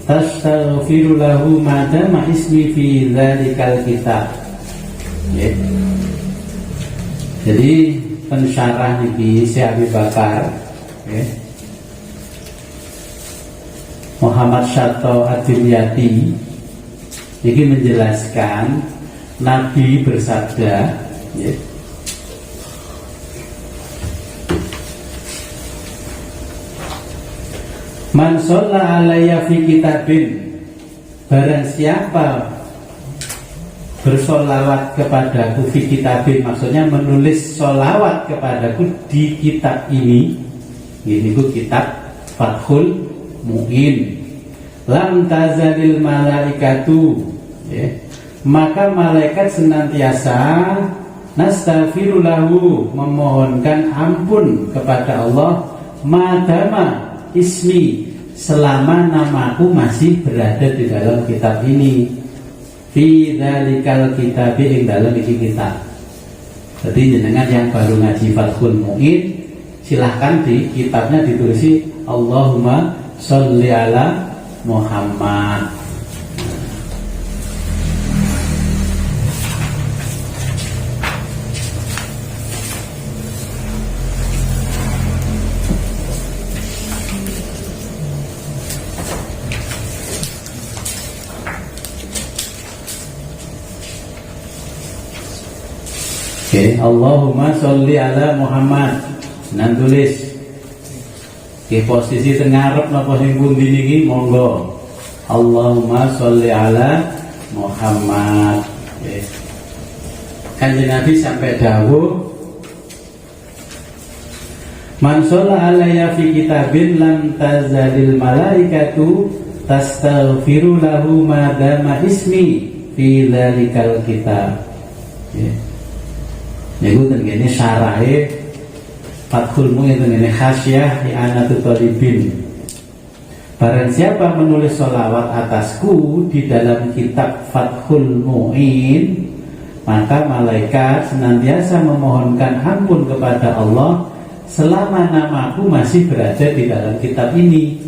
tastaghfiru lahu madama ismi fi dzalikal kitab. Jadi pensyarah niki Syekh Abi Bakar Muhammad Syato Adimyati niki menjelaskan Nabi bersabda Man sholla alayya fi kitabin, barang siapa bersolawat kepadaku fi kitabin, maksudnya menulis solawat kepadaku di kitab ini. Ini kitab Fathul Mu'in. Lam tazalil malaikatu, maka malaikat senantiasa nastaghfirulahu, memohonkan ampun kepada Allah, madama ismi, selama namaku masih berada di dalam kitab ini. Fi dzalikal kitab, ing dalam iki kitab. Jadi jenengan yang baru ngaji Fathul Mu'in, silahkan di kitabnya ditulis Allahumma sholli ala Muhammad. Allahumma sholli ala Muhammad. Nan tulis di posisi tengarep napa sing pundi niki monggo. Allahumma sholli ala Muhammad. Kanjeng Nabi sampai dawuh Man sholla alayya fi kitabin lam tazalil malaikatu tastaghfiru lahu madama ismi fi dzalikal kitab. Niku tengene syarahe Fathul Mu'in, tengene Khasyah I'anatul Thalibin. Barang siapa menulis sholawat atasku di dalam kitab Fathul Mu'in, maka malaikat senantiasa memohonkan ampun kepada Allah selama namaku masih berada di dalam kitab ini.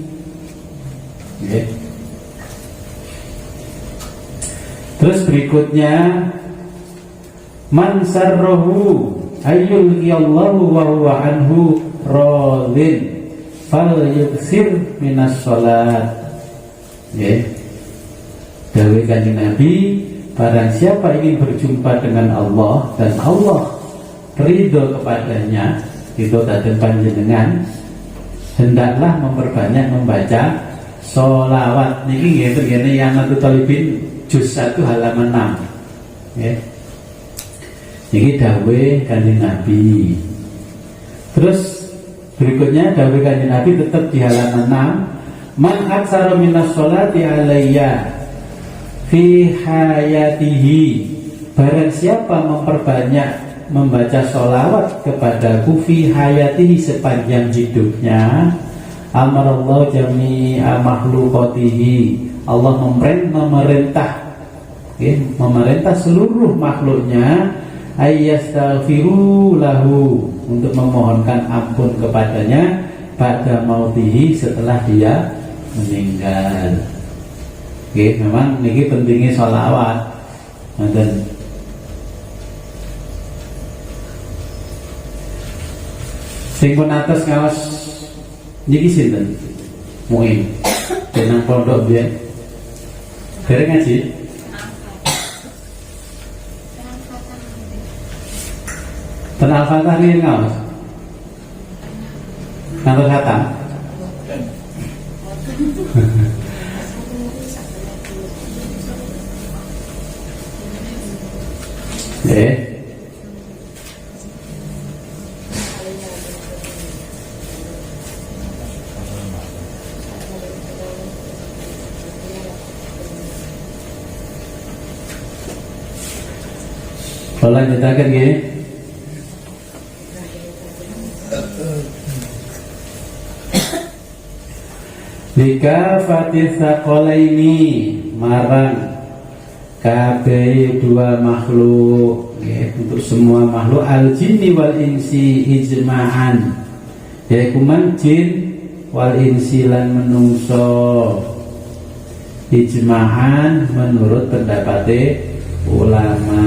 Terus berikutnya, Man sarrahu ayyul qiyallahu wa huwa anhu radin fal yuksir minas sholat. Dawuh Kanjeng Nabi, barang siapa ingin berjumpa dengan Allah dan Allah ridho kepadanya, itu tadi panjenengan, hendaklah memperbanyak membaca sholawat. Niki nggih ngene I'anatul Thalibin juz 1 halaman 6. Ini dawuh Kanjeng Nabi. Terus berikutnya dawuh Kanjeng Nabi tetap di halaman 6. Man aktsara minas sholati alayya fi hayatihi, barang siapa memperbanyak membaca sholawat kepadaku fi hayatihi, sepanjang hidupnya, amarallahu jami'a makhluqatihi, Allah memerintah seluruh makhluknya ayyastaghfiru lahu, untuk memohonkan ampun kepadanya pada mautihi, setelah dia meninggal. Memang niki pentingnya sholawat. Sing pun atas ngawas niki sinten? Muin. Tenang pondok biyen. Dereng ngaji? Ten Al-Fatah nih ngawas. Ngantos khatam. Kalau lanjutakan gini, Lika fatih ini marang kabeh dua makhluk, untuk semua makhluk al-jinni wal insi ijma'an, yaitu jin wal insi lan menungso ijma'an menurut pendapat ulama.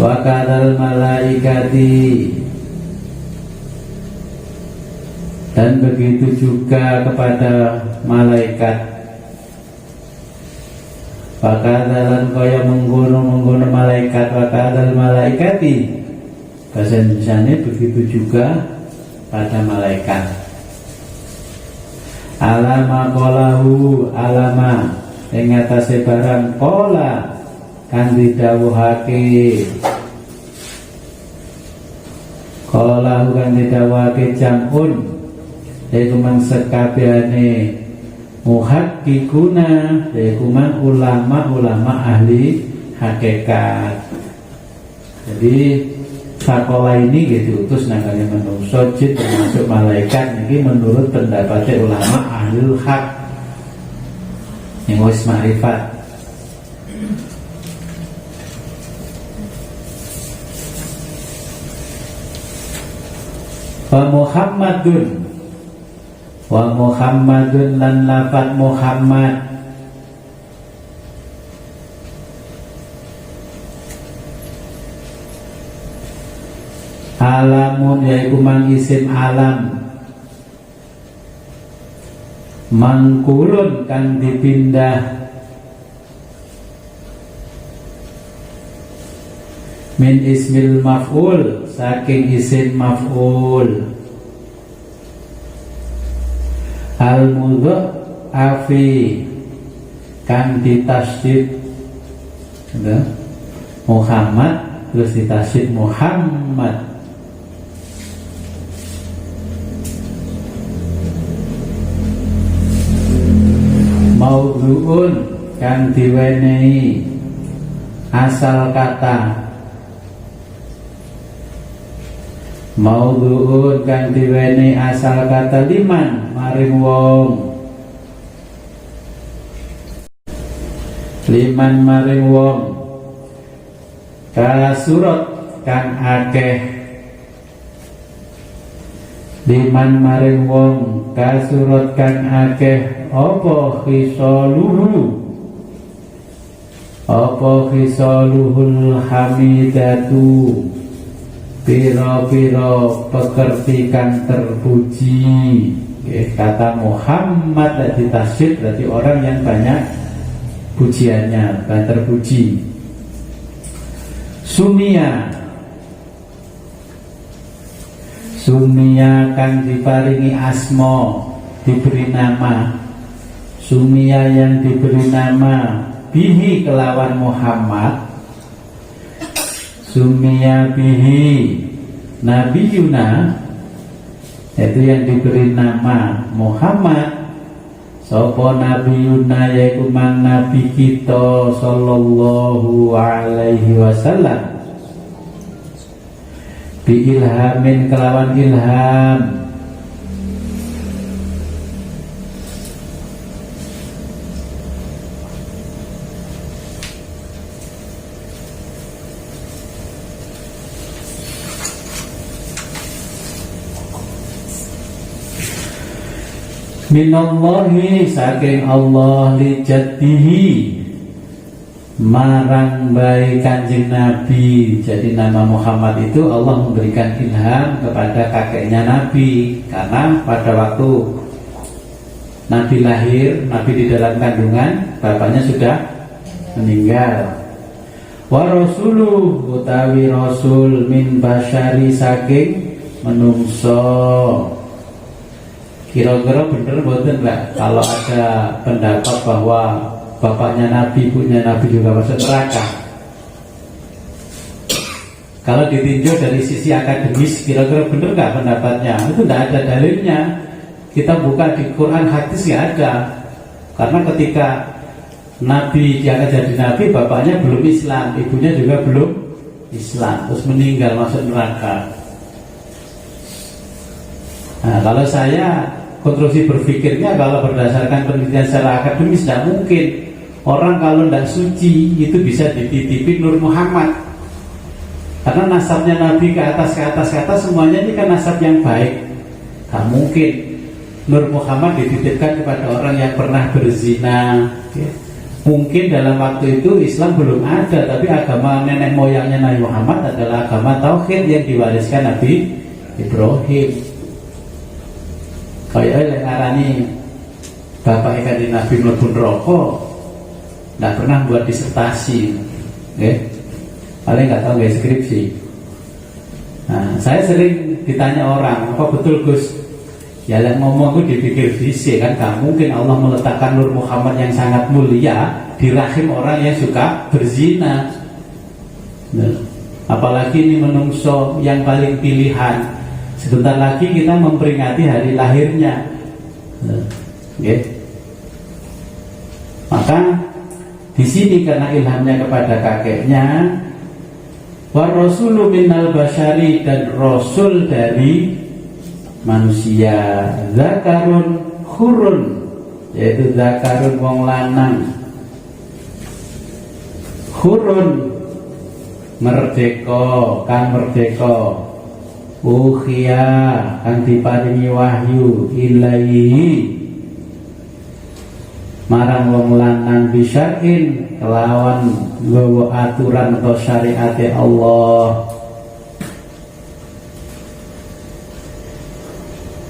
Wa kadal malaikati, dan begitu juga kepada malaikat. Wa kadalan kaya menggono malaikat, wa kadal malaikati, bahasa Indonesianya begitu juga pada malaikat. Alama qalahu, alama ing atase barang qala kang didhawuhake, qala kang didhawuhake jamun yaiku man sekabehane muhakkikuna, yaiku man ulama-ulama ahli hakikat. Jadi sakola ini diutus nangane manungsa jin termasuk malaikat niki menurut pendapatnya ulama ahlul hak yang wis ma'rifat. Wa Muhammadun lan lafaz Muhammad alamun yaiku mang isim alam mangkulun kang dipindah min ismil maf'ul saking isim maf'ul al-mudha'afi kang ditasydid Muhammad terus ditasydid Muhammad. Maudhu'un kang diwenehi asal kata, maudhu'un kang diwenehi asal kata liman maring wong, liman maring wong kasurat kang akeh, liman maring wong kasurat kang akeh apa khisaluhul hamidatu, piro-piro pekerti kang terpuji. Kata Muhammad ditasydid berarti orang yang banyak pujiannya, banyak terpuji. Sumia kang diparingi asma, diberi nama. Sumia yang diberi nama bihi kelawan Muhammad, sumia bihi nabiyuna, yaitu yang diberi nama Muhammad. Sapa nabiyuna yaitu mang nabi kita sallallahu alaihi wasallam, bi ilhamin kelawan ilham, minallahi saking Allah li jaddihi marang baik Kanjeng Nabi. Jadi nama Muhammad itu Allah memberikan ilham kepada kakeknya Nabi, karena pada waktu Nabi lahir, Nabi di dalam kandungan, bapaknya sudah meninggal. Wa rasuluh utawi rasul min basyari saking menungso. Kira-kira bener mboten Mbak kalau ada pendapat bahwa bapaknya Nabi, ibunya Nabi juga masuk neraka? Kalau ditinjau dari sisi akademis, kira-kira bener nggak pendapatnya? Itu nggak ada dalilnya. Kita buka di Quran, hadis nggak ada. Karena ketika Nabi diangkat jadi Nabi, bapaknya belum Islam, ibunya juga belum Islam, terus meninggal masuk neraka. Nah, kalau saya konstruksi berpikirnya, kalau berdasarkan penelitian secara akademis, tidak mungkin orang kalau tidak suci itu bisa dititipi Nur Muhammad. Karena nasabnya Nabi ke atas semuanya ini kan nasab yang baik. Tak mungkin Nur Muhammad dititipkan kepada orang yang pernah berzina. Mungkin dalam waktu itu Islam belum ada, tapi agama nenek moyangnya Nabi Muhammad adalah agama tauhid yang diwariskan Nabi Ibrahim. Kayak ngarani bapak ikan di Nabi mlebu neraka, nggak pernah buat disertasi, paling nggak tahu nggak skripsi. Nah, saya sering ditanya orang, apa betul Gus? Ya yang ngomong itu dipikir fisik kan, gak mungkin Allah meletakkan Nur Muhammad yang sangat mulia di rahim orang yang suka berzina. Nah, apalagi ini menungso yang paling pilihan. Sebentar lagi kita memperingati hari lahirnya. Maka di sini karena ilhamnya kepada kakeknya, wa rasulu minal basyari, dan rasul dari manusia, zakarun hurun, yaitu zakarun wong lanang, hurun merdeka, kang merdeka, ukhia kang diparingi wahyu ilaihi marang wong lanang bisyar'in kelawan nggawa aturan atau syariate Allah.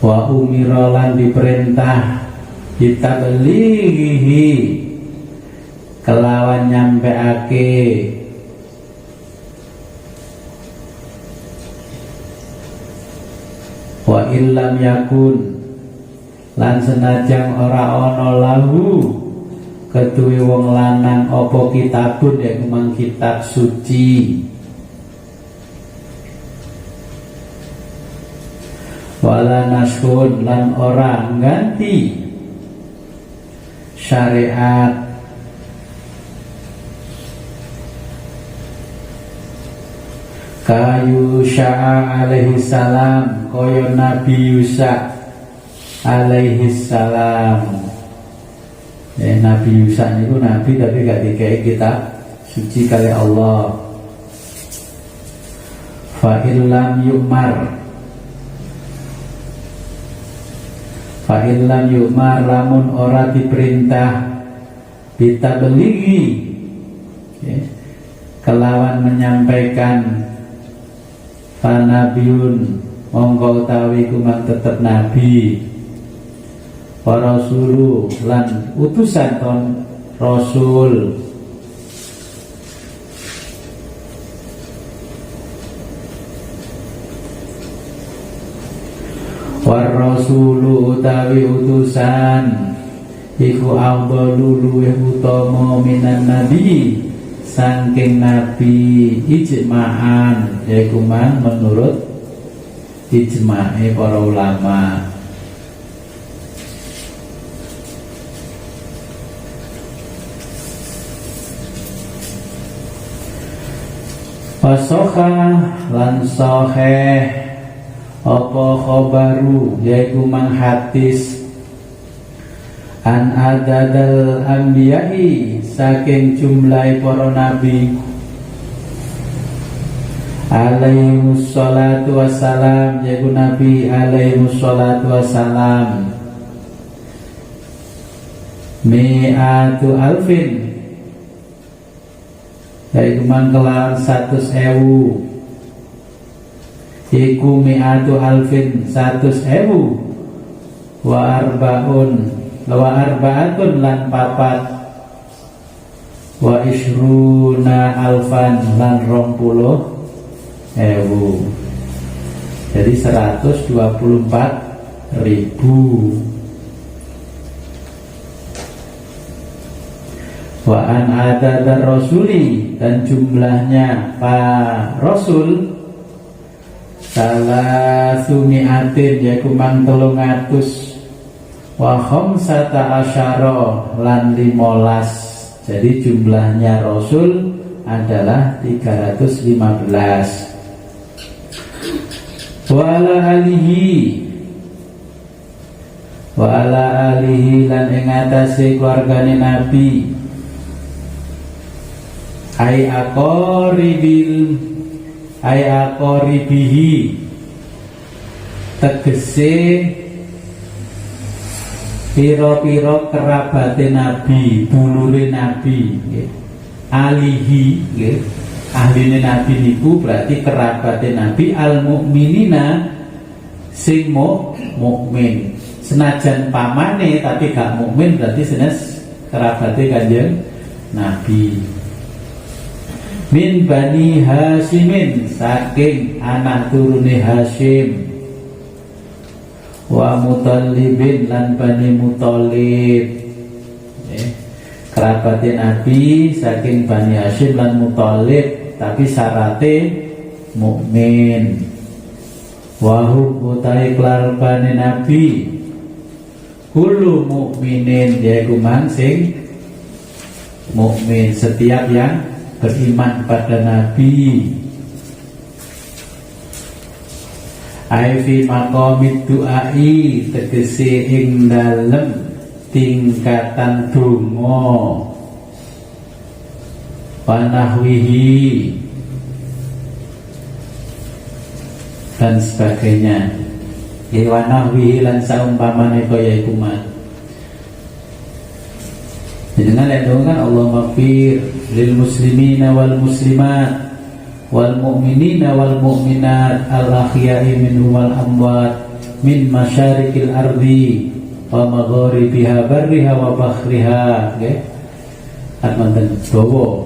Wa umira lan diperintah ditablighihi kelawan nyampeake wa illam yakun lan senajan ora ana lahu keduwe wong lanang apa kitabun ya kumang kitab suci, wala naskun lan ora ganti syariat kayu Yusha alaihi salam, koyo Nabi Yusha alaihi salam. Nabi Yusha itu nabi tapi gak dikei kitab suci kali Allah. Fa illam yu'mar, fa illam yu'mar, lamun ora diperintah ditablighi kelawan menyampaikan Fanabiun mongko utawi kumang tetep nabi, wa rasulu lan utusan ton rasul, wa rasulu utawi utusan iku afdalu luwih utama minan nabi saking nabi ijma'an, yaitu menurut ijma'e para ulama. Wasokha lan soheh apa khobaru, yaitu hadis an adadal anbiya'i saking jumlah para nabi alaihimus salatu wassalam, yaitu nabi alaihimus salatu wassalam mi'atu alfin yaitu mangkelan 100.000 iku mi'atu alfin 100.000 wa arba'atun lan papat wa ishruna alfan lan 20.000. Jadi 124.000. Wa an adadar rasuli, dan jumlahnya para rasul salah sumiatin yaitu mang 300 wa khamsata asyara lan 15. Jadi jumlahnya rasul adalah 315. Wa ala alihi lan ing atase keluargane Nabi ay aqoribihi tegese piro-piro kerabate Nabi, dulure Nabi, alihi, ahline Nabi niku berarti kerabate Nabi, al mukminina sing mukmin. Senajan pamane tapi gak mukmin berarti senes kerabate Kanjeng Nabi. Min bani Hashimin, saking anak turune Hashim, wa Mutallibin lan bani Mutallib, kerabat Nabi saking bani Hashim lan Mutallib tapi syarate mukmin. Wa hum utai keluargane Nabi kullu mukminin, yaitu sing mukmin, setiap yang beriman pada Nabi. Aifi maqamid du'ai, tegese ing dalem tingkatan donga, panahwihi dan sebagainya. Wanahwihi lan saumpamane kaya iku man. Dengan yang kan Allah maghfir lil muslimina wal muslimat wal mu'minina wal mu'minat al ahya'i minhum wal amwat min masyarikil ardi wa magharibiha barriha wa bahriha. Manten dawa.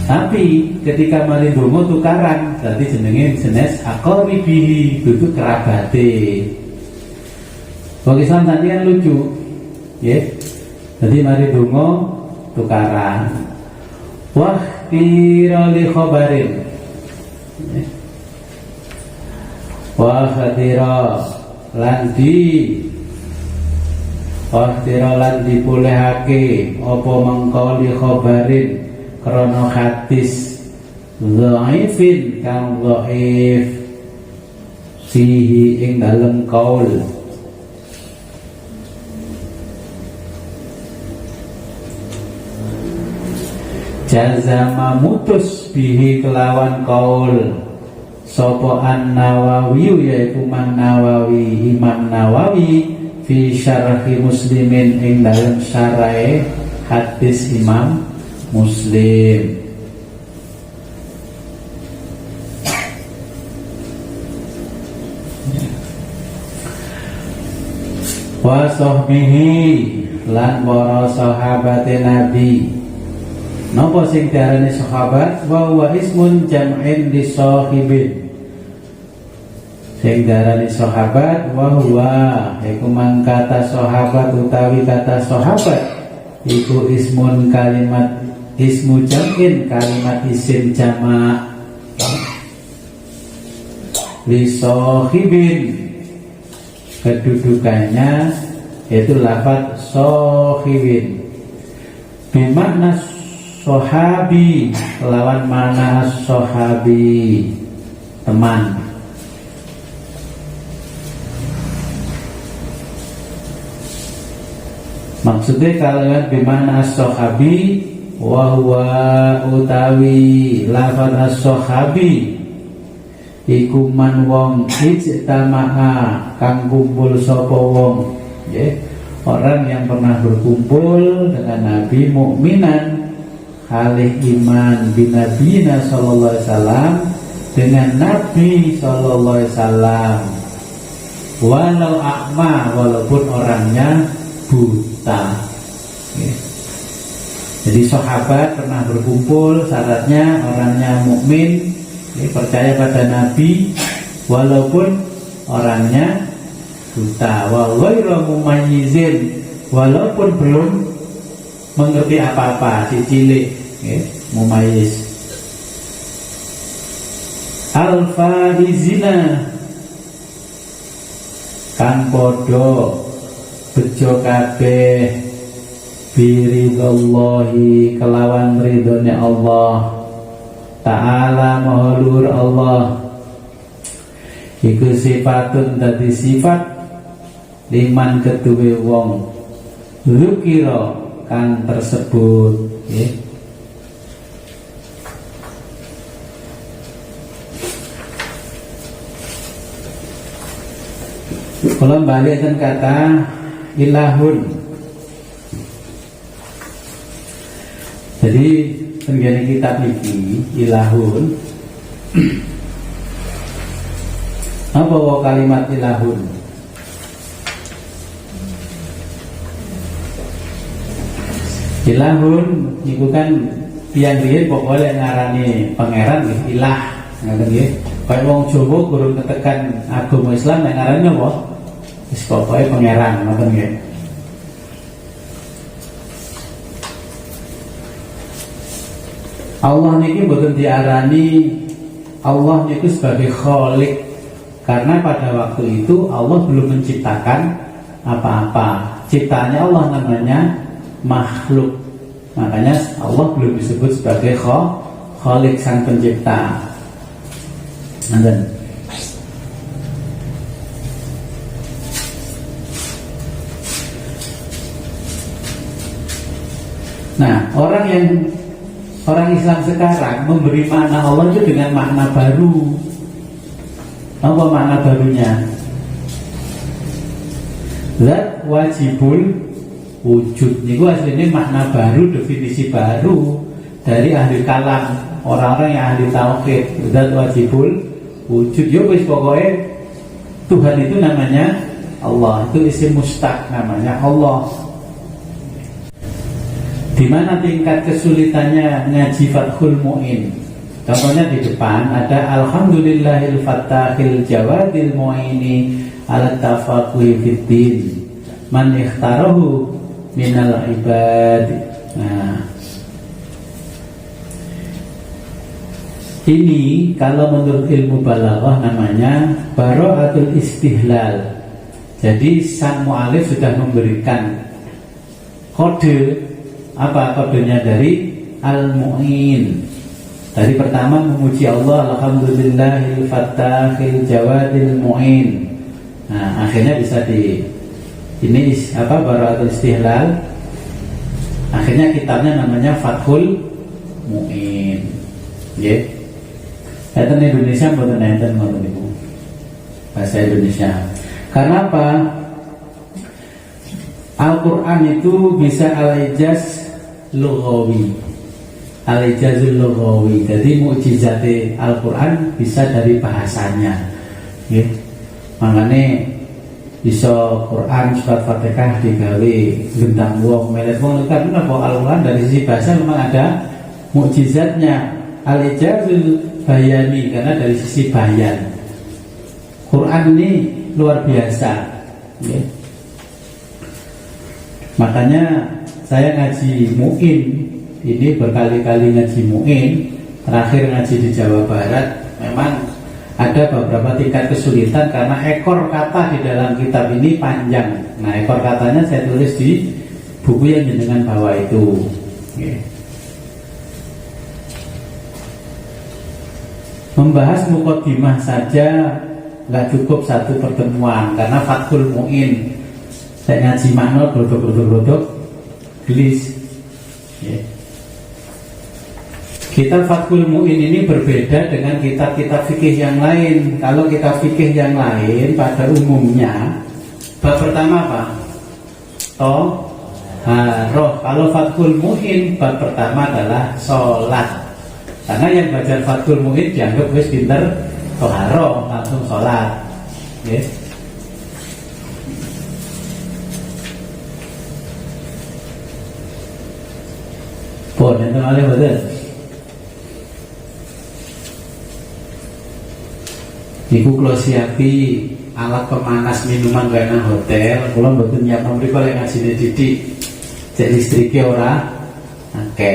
Tapi ketika mari donga tukaran, berarti jenenge jenis aqaribihi, itu kerabate. Wong Islam tadi kan lucu, ya. Jadi mari donga tukaran. Wah tira li khabarin. Wah tira lan dipolehake apa mengko li khabarin krana hadis dhaifin kang dhaif fihi ing dalem qaul. Jazama mutus bihi kelawan kaul sopo an-Nawawi, yaitu Imam Nawawi fi syarhi Muslimin ing dalam syarahe hadis Imam Muslim. Wa sahbihi lan para sahabate Nabi. Napa sing diarani sahabat? Wa huwa ismun jam'in li sahibin. Sing diarani sahabat wa huwa iku mangkata sahabat utawi kata sahabat iku ismun kalimat ismu jam'in, kalimat isim jamak li sahibin, kedudukannya yaitu lafaz sahibin bimakna sahabi, lawan mana sahabi, teman. Maksudnya kalau bimana sahabi wa huwa utawi lafaz as-sahabi iku man wong ijtama'a kang kumpul sapa wong, orang yang pernah berkumpul dengan Nabi mukminan alih iman binabiyina sallallahu alaihi wasallam dengan Nabi sallallahu alaihi wasallam, walau akma, walaupun orangnya buta. Jadi sahabat pernah berkumpul, syaratnya orangnya mukmin, percaya pada Nabi, walaupun orangnya buta. Wa ghairu mumayyizin, walaupun belum mengerti apa-apa, si cilik, mumayyiz. Al-faizina, kang podo bejo kabeh biridallahi, kelawan ridhone Allah Ta'ala maha luhur Allah. Iku sifatun, dadi sifat liman keduwe wong dzukira kang tersebut, Kalau balikkan kata ilahun. Jadi penggani kitab ini ilahun. Apa kalimat ilahun? Ilahun itu kan yang dia pokoknya ngarani pangeran ilah, ngaten nggih. Kayak wong Jawa kurang ketekan agama Islam yang ngarani apa? Wis pokoke pangeran, ngoten nggih. Allah niki mboten diarani Allah niku sebagai khalik, karena pada waktu itu Allah belum menciptakan apa-apa. Ciptaannya Allah namanya makhluk. Makanya Allah belum disebut sebagai khalik, sang pencipta. Nah, orang Islam sekarang memberi makna Allah itu dengan makna baru. Apa makna barunya? Zat wajibul wujud. Itu aslinya makna baru, definisi baru dari ahli kalam, orang-orang yang ahli tauhid. Zat wajibul wujud. Yo wis pokoknya Tuhan itu namanya Allah. Itu isim mustaq, namanya Allah. Di mana tingkat kesulitannya ngaji Fathul Mu'in? Contohnya di depan ada Alhamdulillahil Fattahil Jawadil Mu'ini ala tafaquhi fiddin man ikhtarahu minal ibad. Nah, ini kalau menurut ilmu balaghah namanya bara'atul istihlal. Jadi sang mu'alif sudah memberikan kode. Apa kodenya dari Al-Mu'in? Dari pertama memuji Allah, Alhamdulillahil Fattahil Jawadil Mu'in. Nah, akhirnya bisa ini apa, bara'atul istihlal. Akhirnya kitabnya namanya Fathul Mu'in. Ya. Enten Indonesia mboten enten ngoten niku. Bahasa Indonesia. Karena apa? Al-Quran itu bisa al-ijaz lughawi, al-ijazul lughawi. Jadi mukjizate Al-Quran bisa dari bahasanya, ya. Makanya bisa Quran surat Fatihah digawe gendang wong melet wong, karena Al-Quran dari sisi bahasa memang ada mukjizatnya. Al-ijazul bayani, karena dari sisi bayan Quran ini luar biasa, ya. Makanya saya ngaji Mu'in, ini berkali-kali ngaji Mu'in, terakhir ngaji di Jawa Barat. Memang ada beberapa tingkat kesulitan karena ekor kata di dalam kitab ini panjang. Nah, ekor katanya saya tulis di buku yang jenengan bawa itu. Okay. Membahas muqaddimah saja nggak cukup satu pertemuan, karena Fathul Mu'in saya ngaji makna brodok gelis, ya. Kitab Fathul Mu'in ini berbeda dengan kitab-kitab fikih yang lain. Kalau kitab fikih yang lain pada umumnya bab pertama apa? roh. Kalau Fathul Muin bab pertama adalah sholat. Karena yang baca Fathul Muin dianggap wis pinter toharoh, langsung sholat. Okay. Pun yang terlalu betul. Iku kalau siapi alat pemanas minuman kaya nang hotel, kalau betul nyiap nomor kalau yang ngasih didik, cek listriknya ora, oke.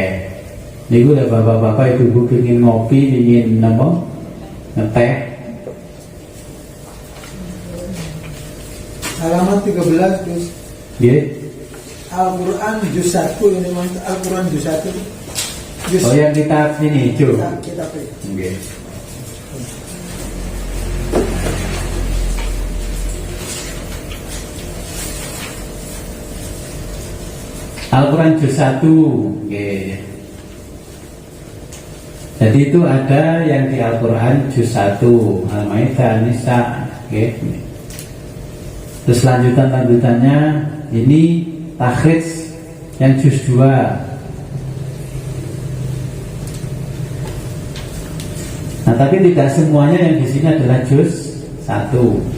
Niku udah bapak-bapak ibu-ibu pingin ngopi, pingin apa, ngeteh. Halaman 13 Gus. Yeah. Al-Quran juz 1 ini memang Al-Quran juz 1. Oh yang kita ini Jo. Kita Okay. Al-Quran juz 1. Okay. Jadi itu ada yang di Al-Quran juz 1 Al-Maidah, Nisa. Okay. Terus lanjutannya ini takhrij yang juz 2. Nah, tapi tidak semuanya yang di sini adalah juz 1.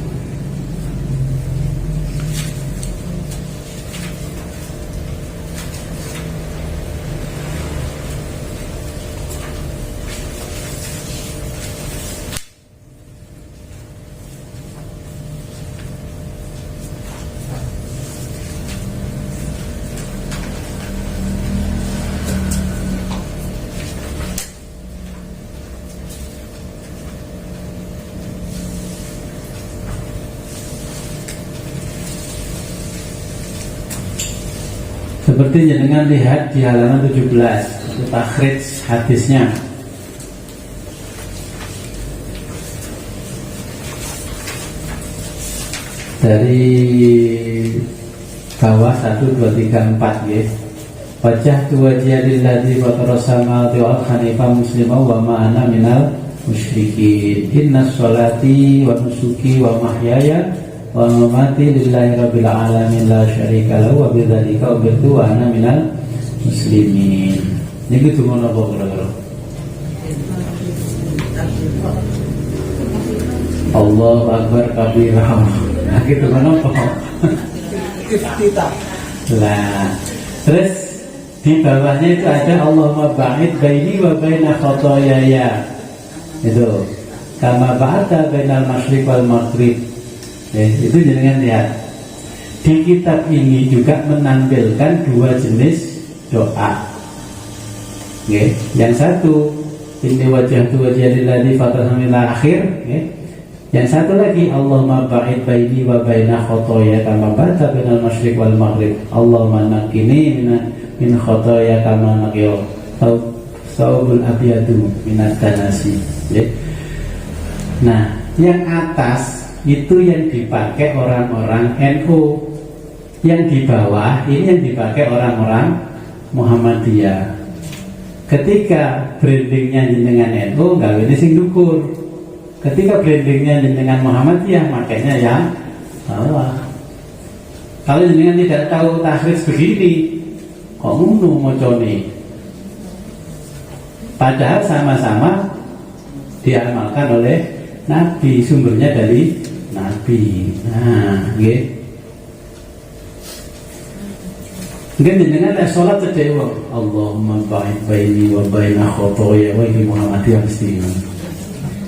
Seperti jenengan lihat di halaman 17 itu takhrij hadisnya. Dari bawah 1, 2, 3, 4 ya. Wajah wajah lilladzi fatara samawati wal hanifah muslimah wa ma ana minal musyrikin. Inna sholati wa nusuki wa mahyaya wa mamati lillahi rabbil alamin la syarika lahu wa bidzalika umirtu wa ana minal muslimin. Niki tumono apa kira-kira? Allahu akbar kabira. Nah gitu apa? Iftitah. Lah, terus di bawahnya itu ada Allahumma ba'id baini wa baina khotoyaya. Itu kama ba'ata bainal masyriq wal maghrib. Itu jangan lihat. Di kitab ini juga menampilkan dua jenis doa. Okay. Yang satu ini wajah lilladzi fatara samawati akhir. Okay. Yang satu lagi Allahumma ba'id baini wa baina khotoya kama ba'ata bainal masyriq wal maghrib. Allahumma naqqini min khotoya kama naqiyal thawbul abyadu minat danasi. Okay. Nah, yang atas itu yang dipakai orang-orang NU, yang di bawah ini yang dipakai orang-orang Muhammadiyah. Ketika brandingnya dengan NU nggak ini sing dukur, ketika brandingnya dengan Muhammadiyah makanya yang bawah. Kalau jenengan tidak tahu takhrij begini, kok ngono mocone? Padahal sama-sama diamalkan oleh Nabi, sumbernya dari Nabi. Nah, nggih. Mungkin jenengan nek salat cedhek wae, Allahumma ba'id baini wa baina khotoya wa ini Muhammadiyah mesti.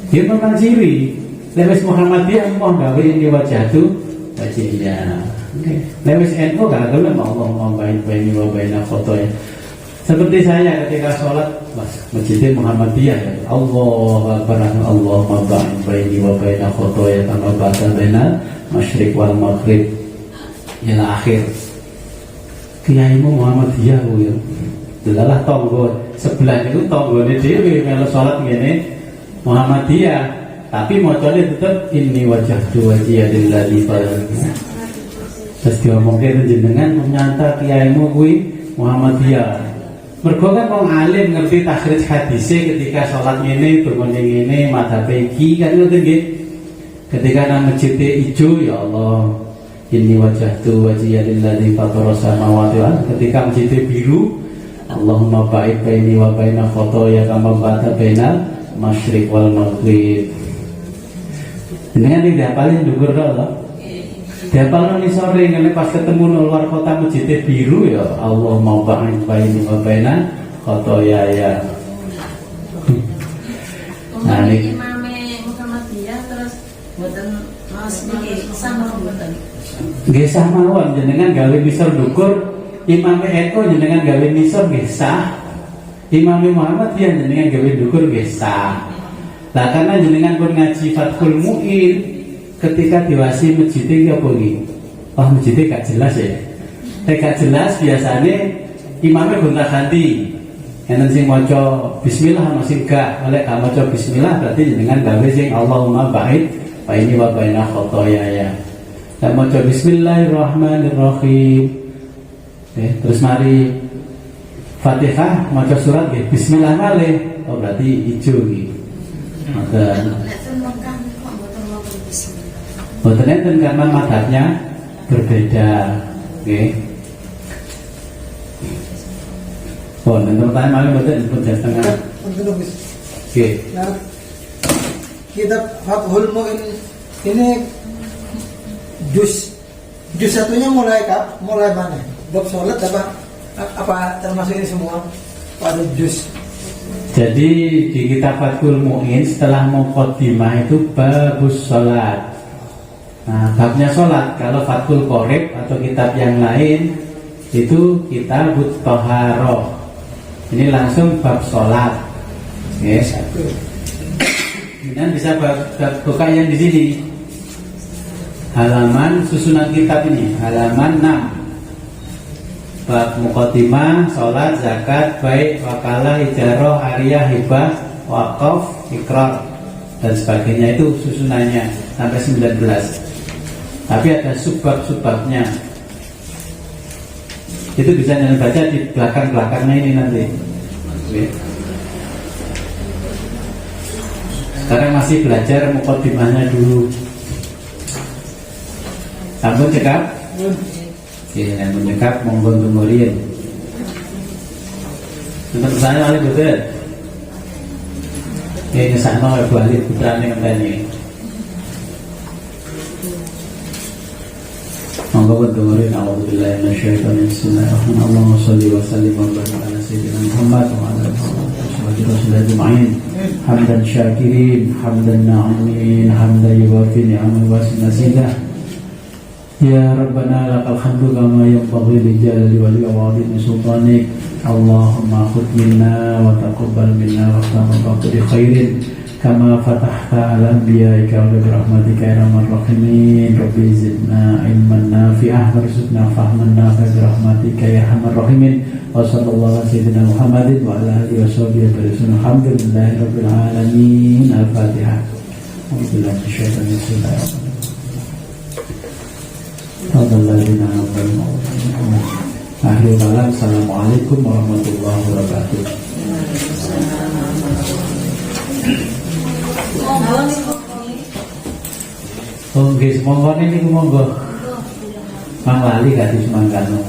Dia memang ciri. Lewis Muhammadiyah mau gawe ini wajah tu wajahnya. Oke. Lewis NU gak gelem Allahumma ba'id baini wa baina khotoya. Seperti saya ketika sholat masjid Muhammadiyah ya. Allahu Akbar, Allahumma ba'id baini wa baina khotoya kama ba'ata bainal masyriq wal maghrib ila akhir. Kiaimu Muhammadiyah ya. Delalah tonggo sebelah itu tonggone dhewe melu sholat ngene Muhammadiyah, tapi macane tetep ini wajah wajhiya lilladzi fatara. Terus diomongke jenengan nyata kiaimu kuwi Muhammadiyah. Mergo kan wong alim ngerti takhrij hadise ketika sholat ngene, bangun ngene, madhabe iki kan ngoten nggih. Ketika nang masjid ijo ya Allah, inni wajjahtu wajhiya lilladzi fatara samawati wal ardi. Ketika masjidnya biru, Allahumma ba'id baini wa baina khotoya kama ba'adta bainal masyriq wal maghrib. Ini kan dihafalin dhuwur lho. Dihafal nih sore ngene pas ketemu nang luar kota masjidnya biru ya Allahumma ba'id baini wa baina khotoya ya. Nah, ini imame Muhammadiyah terus mboten mas niki sama mboten. nggih sah mawon jenengan gawe misal dukur. Imam Eko jenengan gawe nisab nggih sah. Imam Muhammad ya jenengan gawe dukur nggih sah. Lah karena jenengan pun ngaji Fathul Mu'in ketika diwasi masjid iki apa iki? Oh masjidnya gak jelas ya. Gak jelas biasanya imamnya gonta-ganti. Enten sing maca bismillah ana sing gak, oleh gak maca bismillah berarti jenengan gawe sing Allahumma ba'id fa ini wa baina khotoya ya. Lah maca bismillahirrahmanirrahim. Terus mari Fatihah maca surat nggih bismillah malih. Oh berarti ijo iki. Maka mboten enten karena madhabnya berbeda. Nggih. Oh, nanti pertanyaan malah mboten pun jam setengah. Oke. Nah, kitab Fathul Mu'in ini juz satunya mulai mana? Bab sholat apa termasuk ini semua pada juz? Jadi di kitab Fathul Mu'in setelah muqaddimah itu babus sholat. Nah babnya sholat. Kalau Fathul Qorib atau kitab yang lain itu kitabut Thaharah. Ini langsung bab sholat. Yes. Kemudian bisa buka yang di sini. Halaman susunan kitab ini halaman 6. Bab muqaddimah, sholat, zakat, baik, wakalah, ijarah, hariyah, hibah, wakaf, ikrar dan sebagainya itu susunannya sampai 19. Tapi ada subbab-subbabnya. Itu bisa jangan baca di belakang-belakangnya ini nanti. Oke. Sekarang masih belajar muqaddimahnya dulu. Sampun cekap? Oke, yang menyekap monggo tumurin. Untuk saya oleh betul. Ini sama balik putrane ngenteni. Monggo tumurin. A'udzubillahi minasyaitonir rajim. Bismillahirrahmanirrahim. Allahumma shalli wa sallim wa barik ala sayyidina Muhammad wa ala alihi ajma'in. Hamdan syakirin, hamdan na'imin, hamdan yuwafi ni'amal wasinasilah. Ya Rabbana lakal hamdu kama yanbaghi li jalali wali awadin sultanik. Allahumma khudh minna wa taqabbal minna wa taqabbal bi khairin kama fatahta ala anbiya'ika wa bi rahmatika ya arhamar rahimin. Rabbi zidna ilman nafi'ah warzuqna fahman nafi'ah bi rahmatika ya arhamar rahimin. Wa sallallahu ala sayyidina Muhammadin wa ala alihi wa sahbihi wa alhamdulillahi rabbil alamin. Al-Fatihah. Alhamdulillah syaitanir rajim. Akhirul kalam. Assalamualaikum warahmatullahi wabarakatuh. Oh, nggih, monggo niku monggo. Mang lali gak disumangkano.